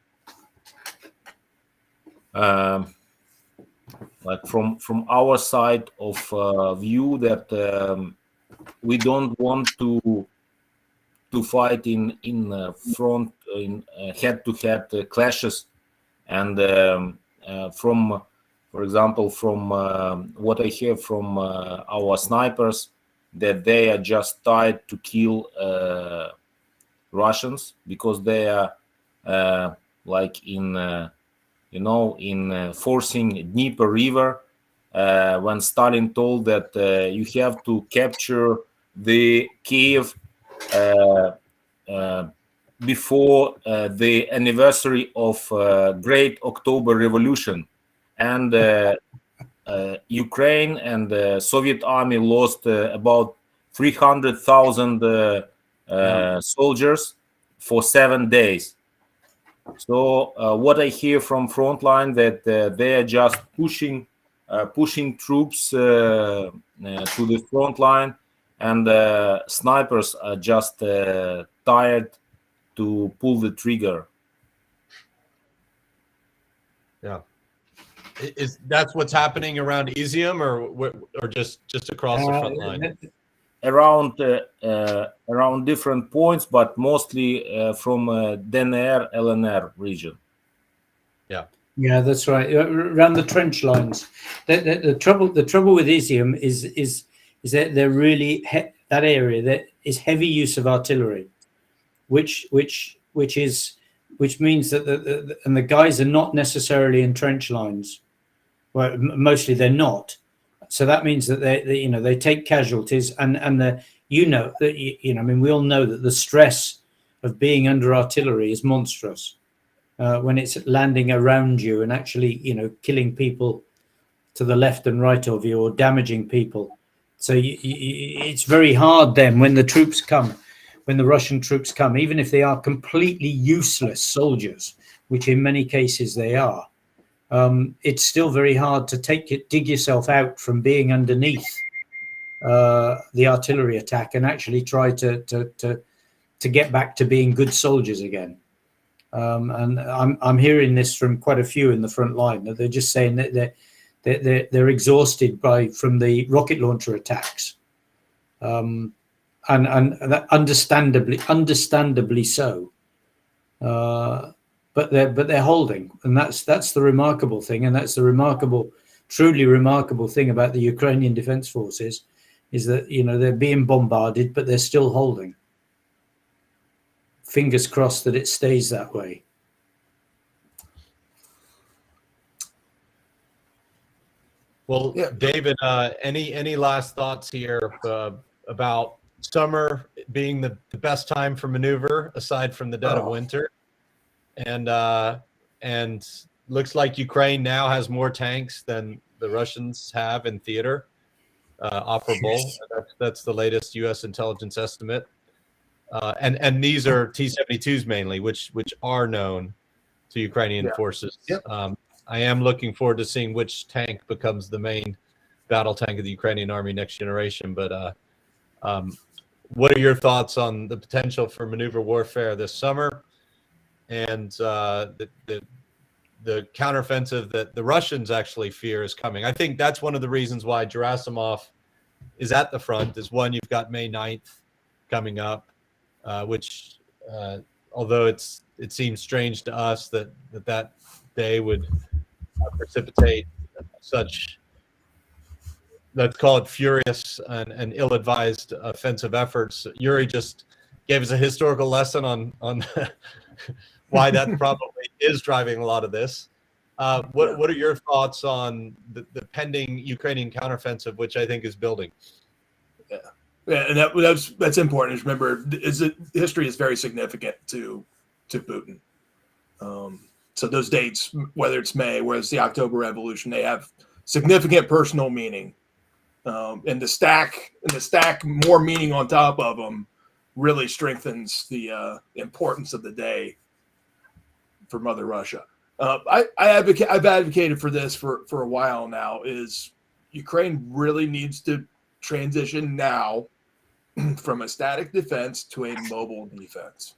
like from our side of view, that we don't want to fight in front, in head-to-head clashes, and for example, from what I hear from our snipers, that they are just tired to kill Russians, because they are like in forcing Dnieper River, when Stalin told that you have to capture the Kyiv before the anniversary of Great October Revolution. And Ukraine and the Soviet army lost about 300,000 soldiers for 7 days. So what I hear from frontline, that they are just pushing troops to the front line, and snipers are just tired to pull the trigger. Yeah. That's what's happening around Izium, or just across the front line? Around different points, but mostly from DNR, LNR region. Yeah, that's right. Around the trench lines. The trouble with Izium is that they're really that area that is heavy use of artillery, which means that the guys are not necessarily in trench lines. Well, mostly they're not. So that means that they take casualties, and I mean, we all know that the stress of being under artillery is monstrous. When it's landing around you and actually, killing people to the left and right of you or damaging people. So it's very hard then when the troops come, when the Russian troops come, even if they are completely useless soldiers, which in many cases they are, it's still very hard to dig yourself out from being underneath the artillery attack and actually try to get back to being good soldiers again. And I'm hearing this from quite a few in the front line, that they're just saying that they're exhausted from the rocket launcher attacks, and that understandably so. But they're holding, and that's the remarkable thing, and that's the truly remarkable thing about the Ukrainian Defense Forces, is that they're being bombarded, but they're still holding. Fingers crossed that it stays that way. Well, yeah. David, any last thoughts here about summer being the best time for maneuver aside from the dead of winter? And looks like Ukraine now has more tanks than the Russians have in theater, operable. That's the latest U.S. intelligence estimate. And these are T-72s mainly, which are known to Ukrainian forces. Yep. I am looking forward to seeing which tank becomes the main battle tank of the Ukrainian army next generation. But what are your thoughts on the potential for maneuver warfare this summer, and the counteroffensive that the Russians actually fear is coming? I think that's one of the reasons why Gerasimov is at the front. Is one, you've got May 9th coming up, which although it seems strange to us that day would precipitate such, let's call it, furious and ill-advised offensive efforts. Yuri just gave us a historical lesson on why that probably is driving a lot of this. What are your thoughts on the pending Ukrainian counteroffensive, which I think is building? Yeah, and that's important. Remember, history is very significant to Putin. So those dates, whether it's May, whether it's the October Revolution, they have significant personal meaning. And the stack more meaning on top of them really strengthens the importance of the day for Mother Russia. I've advocated for this for a while now. Is Ukraine really needs to transition now from a static defense to a mobile defense.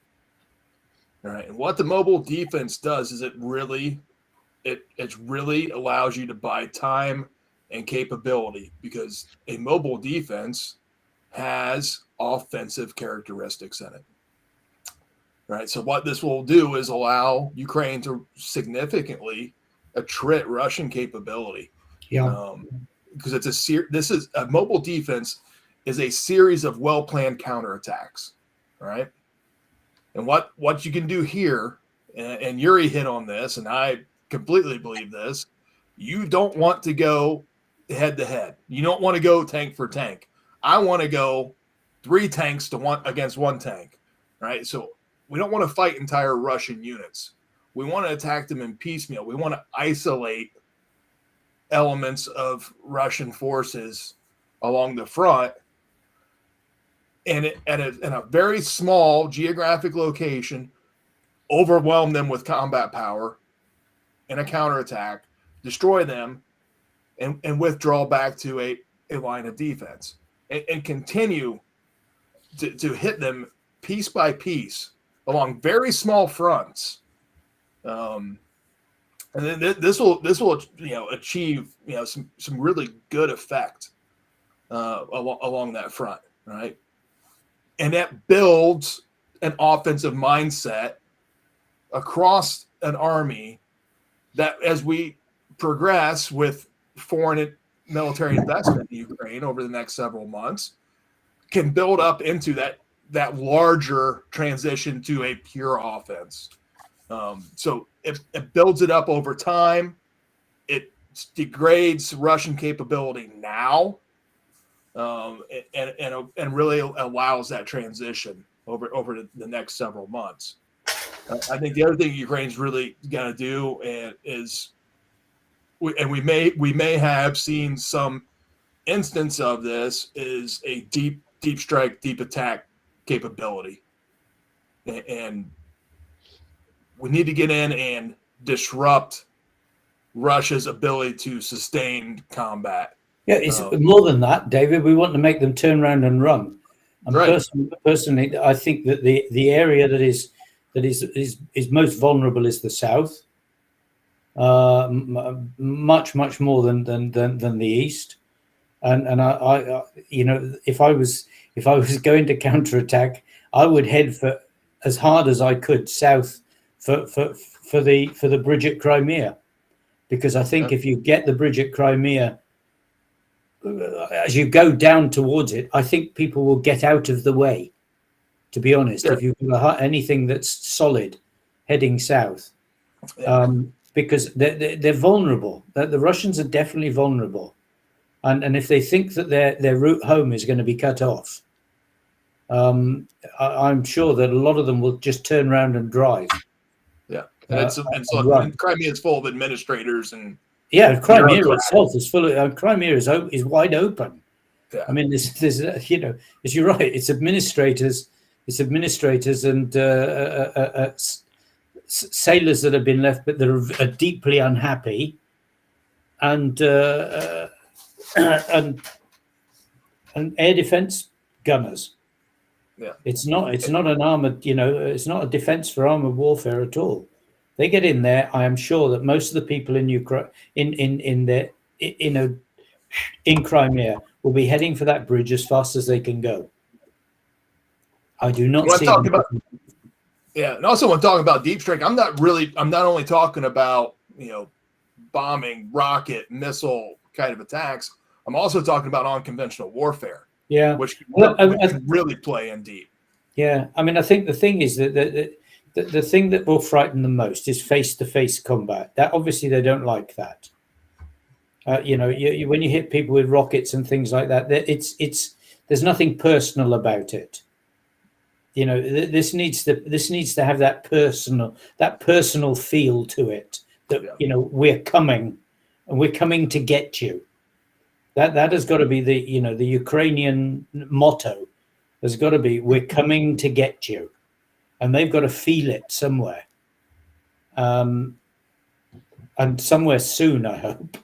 All right, and what the mobile defense does is it really allows you to buy time and capability, because a mobile defense has offensive characteristics in it. Right. So what this will do is allow Ukraine to significantly attrit Russian capability. Yeah. Because this is a mobile defense is a series of well-planned counterattacks. All right. And what you can do here, and Yuri hit on this, and I completely believe this, you don't want to go head to head. You don't want to go tank for tank. I want to go 3 tanks against 1 tank. Right. So we don't want to fight entire Russian units. We want to attack them in piecemeal. We want to isolate elements of Russian forces along the front, and in a very small geographic location, overwhelm them with combat power in a counterattack, destroy them, and withdraw back to a line of defense, and continue to hit them piece by piece along very small fronts. And then this will achieve some really good effect along that front, right? And that builds an offensive mindset across an army that, as we progress with foreign military investment in Ukraine over the next several months, can build up into that larger transition to a pure offense. So it builds it up over time. It degrades Russian capability now, and really allows that transition over the next several months. I think the other thing Ukraine's really going to do is, we may have seen some instance of this, is a deep strike, deep attack capability, and we need to get in and disrupt Russia's ability to sustain combat. Yeah, it's more than that, David. We want to make them turn around and run. And right. Personally, I think that the area that is most vulnerable is the south, much more than the east. And I if I was going to counterattack, I would head for as hard as I could south for the bridge at Crimea, because I think if you get the bridge at Crimea, as you go down towards it, I think people will get out of the way. To be honest, if you've got anything that's solid heading south, because they're vulnerable. The Russians are definitely vulnerable, and if they think that their route home is going to be cut off, I'm sure that a lot of them will just turn around and drive. Yeah, and Crimea is full of administrators and. Yeah, Crimea itself is full of. Crimea is wide open. Yeah. I mean, there's as you're right, it's administrators and sailors that have been left, but that are deeply unhappy, and air defense gunners. Yeah, it's not an armored. It's not a defense for armored warfare at all. They get in there. I am sure that most of the people in Ukraine, in Crimea, will be heading for that bridge as fast as they can go. I do not see. And also when talking about deep strike, I'm not only talking about bombing, rocket, missile kind of attacks. I'm also talking about unconventional warfare. Yeah, which can really play in deep. Yeah, I mean, I think the thing is that. The thing that will frighten them most is face-to-face combat. That obviously they don't like that. When you hit people with rockets and things like that, there's nothing personal about it. This needs to have that personal feel to it. That we're coming, and we're coming to get you. That has got to be the Ukrainian motto. There's got to be, we're coming to get you. And they've got to feel it somewhere, and somewhere soon, I hope.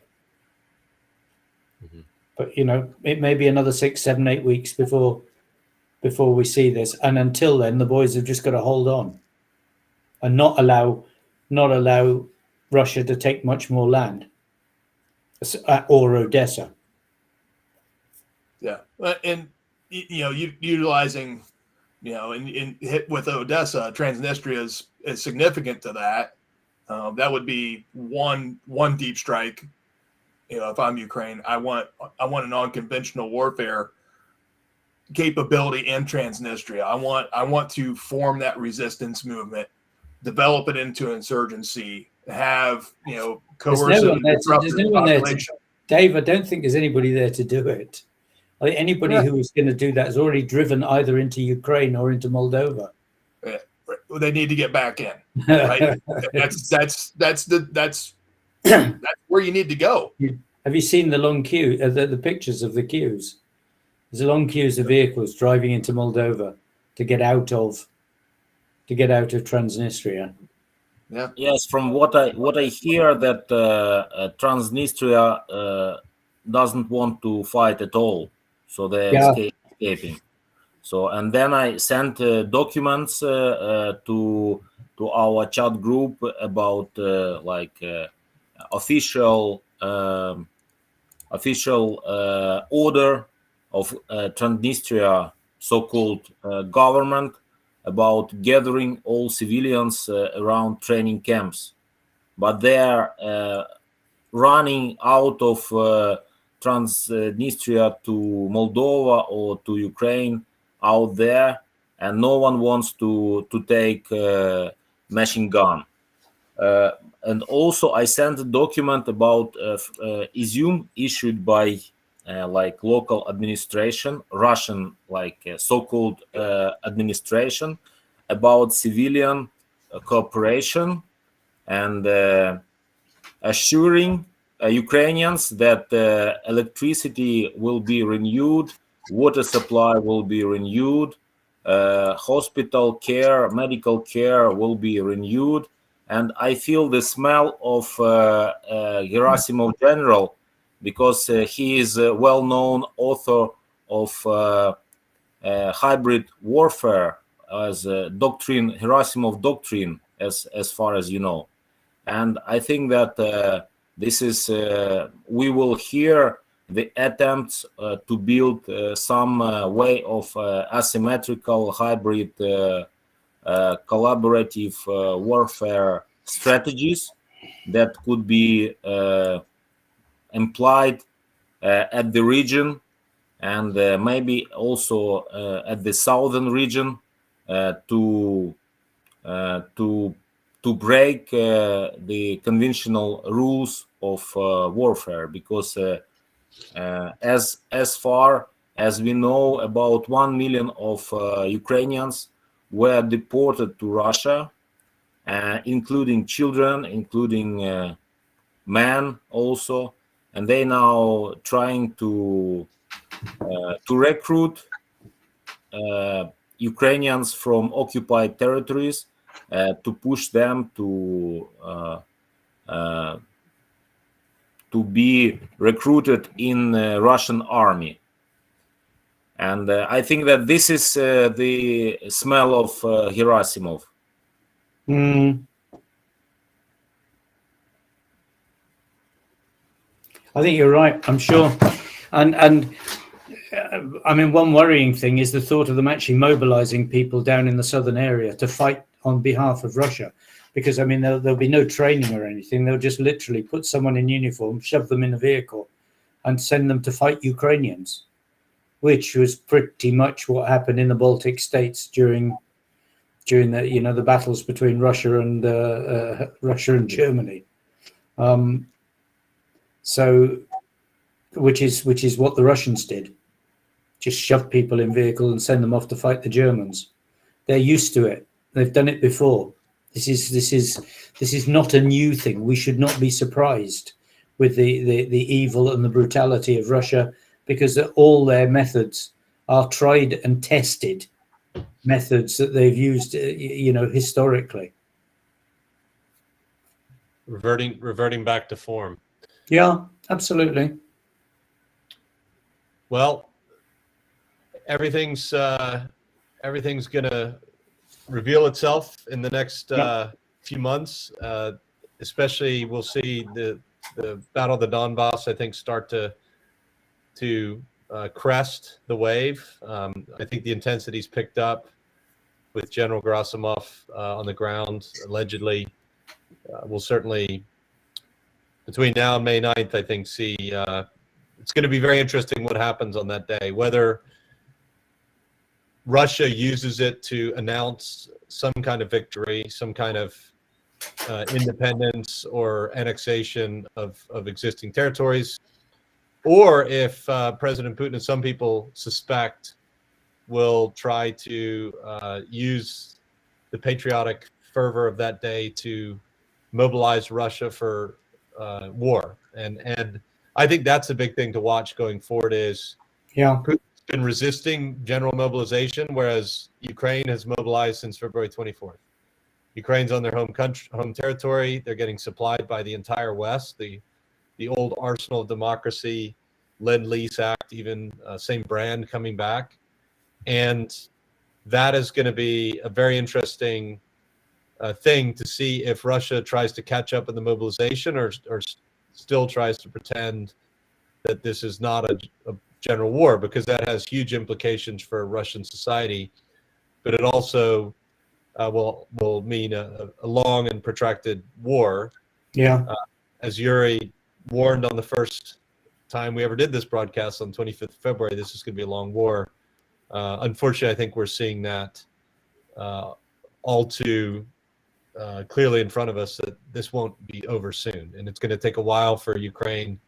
Mm-hmm. But it may be another 6, 7, 8 weeks before we see this. And until then, the boys have just got to hold on, and not allow Russia to take much more land, or Odessa. Yeah, and utilizing. And hit with Odessa, Transnistria is significant to that. That would be one deep strike. If I'm Ukraine, I want an unconventional warfare capability in Transnistria. I want to form that resistance movement, develop it into insurgency, have coercive disruptive population. Dave, I don't think there's anybody there to do it. Anybody who is going to do that is already driven either into Ukraine or into Moldova. Yeah. They need to get back in. Right? that's where you need to go. Have you seen the long queue? The pictures of the queues. There's a long queues of vehicles driving into Moldova to get out of Transnistria. Yeah. Yes, from what I hear, that Transnistria doesn't want to fight at all. So they're escaping. So, and then I sent documents to our chat group about official order of Transnistria so-called government about gathering all civilians around training camps, but they are running out of Transnistria to Moldova or to Ukraine out there, and no one wants to take machine gun. And also I sent a document about Izium issued by like local administration, Russian like so-called administration, about civilian cooperation and assuring Ukrainians that electricity will be renewed, water supply will be renewed, hospital care, medical care will be renewed. And I feel the smell of Gerasimov General, because he is a well-known author of hybrid warfare as a doctrine, Gerasimov doctrine, as far as you know. And I think that this is, we will hear the attempts to build some way of asymmetrical hybrid collaborative warfare strategies that could be implied at the region and maybe also at the southern region to break the conventional rules of warfare, because as far as we know, about 1 million of Ukrainians were deported to Russia, including children, including men also, and they now trying to recruit Ukrainians from occupied territories to push them to be recruited in Russian army. And I think that this is the smell of Gerasimov. I think you're right. I'm sure, and I mean, one worrying thing is the thought of them actually mobilizing people down in the southern area to fight on behalf of Russia, because I mean there'll be no training or anything. They'll just literally put someone in uniform, shove them in a vehicle, and send them to fight Ukrainians, which was pretty much what happened in the Baltic states during the the battles between Russia and Germany. So, which is what the Russians did. Just shove people in vehicles and send them off to fight the Germans. They're used to it. They've done it before. This is not a new thing. We should not be surprised with the evil and the brutality of Russia, because all their methods are tried and tested methods that they've used, historically. Reverting back to form. Yeah, absolutely. Well, everything's gonna reveal itself in the next few months. Especially, we'll see the Battle of the Donbass, I think, start to crest the wave. I think the intensity's picked up with General Gerasimov on the ground, allegedly. We'll certainly, between now and May 9th, I think, see it's going to be very interesting what happens on that day, whether Russia uses it to announce some kind of victory, some kind of independence or annexation of existing territories, or if President Putin, and some people suspect, will try to use the patriotic fervor of that day to mobilize Russia for war. And I think that's a big thing to watch going forward. Is Putin's been resisting general mobilization, whereas Ukraine has mobilized since February 24th. Ukraine's on their home territory. They're getting supplied by the entire West, the old arsenal of democracy, Lend-Lease Act, even same brand coming back. And that is going to be a very interesting thing to see if Russia tries to catch up in the mobilization or still tries to pretend that this is not a general war, because that has huge implications for Russian society. But it also will mean a long and protracted war. Yeah. As Yuri warned on the first time we ever did this broadcast on 25th of February, this is going to be a long war. Unfortunately, I think we're seeing that all too clearly in front of us, that this won't be over soon. And it's going to take a while for Ukraine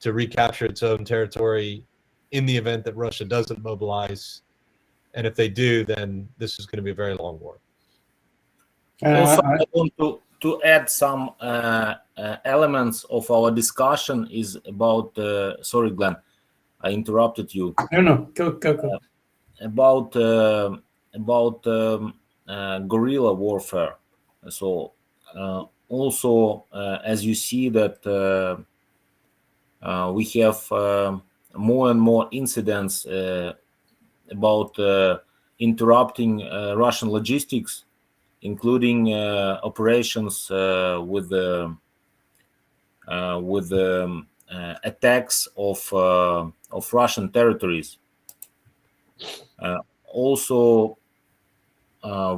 to recapture its own territory in the event that Russia doesn't mobilize. And if they do, then this is going to be a very long war. Also, I want to add some elements of our discussion is about, sorry, Glenn, I interrupted you. No, go. About guerrilla warfare. So also, as you see that we have more and more incidents about interrupting Russian logistics, including operations with the attacks of Russian territories. Also,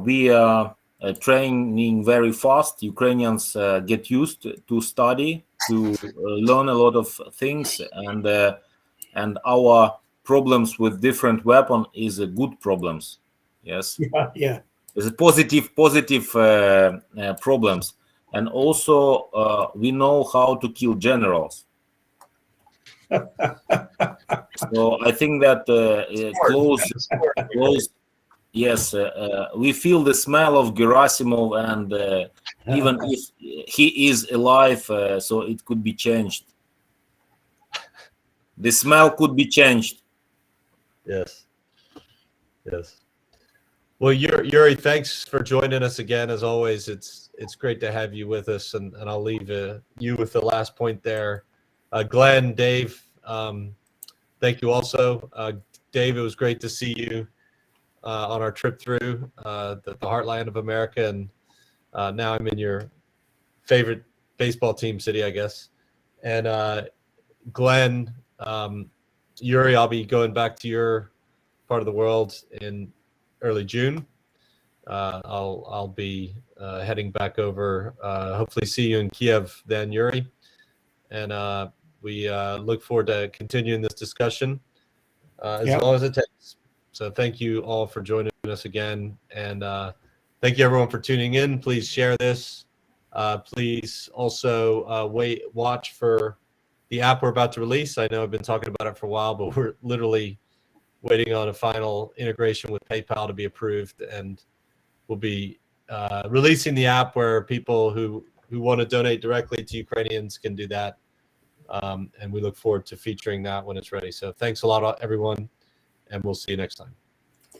we are training very fast. Ukrainians get used to study, to learn a lot of things, and our problems with different weapon is good problems. Yes. Yeah. It's a positive problems, and also we know how to kill generals. So I think that close. Yes, we feel the smell of Gerasimov, and even if he is alive, so it could be changed. The smell could be changed. Yes. Well, Yuri, thanks for joining us again. As always, it's great to have you with us, and I'll leave you with the last point there. Glenn, Dave, thank you also. Dave, it was great to see you on our trip through the heartland of America, and now I'm in your favorite baseball team city, I guess. And Glenn, Yuri, I'll be going back to your part of the world in early June. I'll be heading back over. Hopefully, see you in Kyiv then, Yuri. And we look forward to continuing this discussion as long as it takes. So thank you all for joining us again, and thank you everyone for tuning in. Please share this. Please also watch for the app we're about to release. I know I've been talking about it for a while, but we're literally waiting on a final integration with PayPal to be approved, and we'll be releasing the app where people who want to donate directly to Ukrainians can do that. And we look forward to featuring that when it's ready. So thanks a lot, everyone, and we'll see you next time.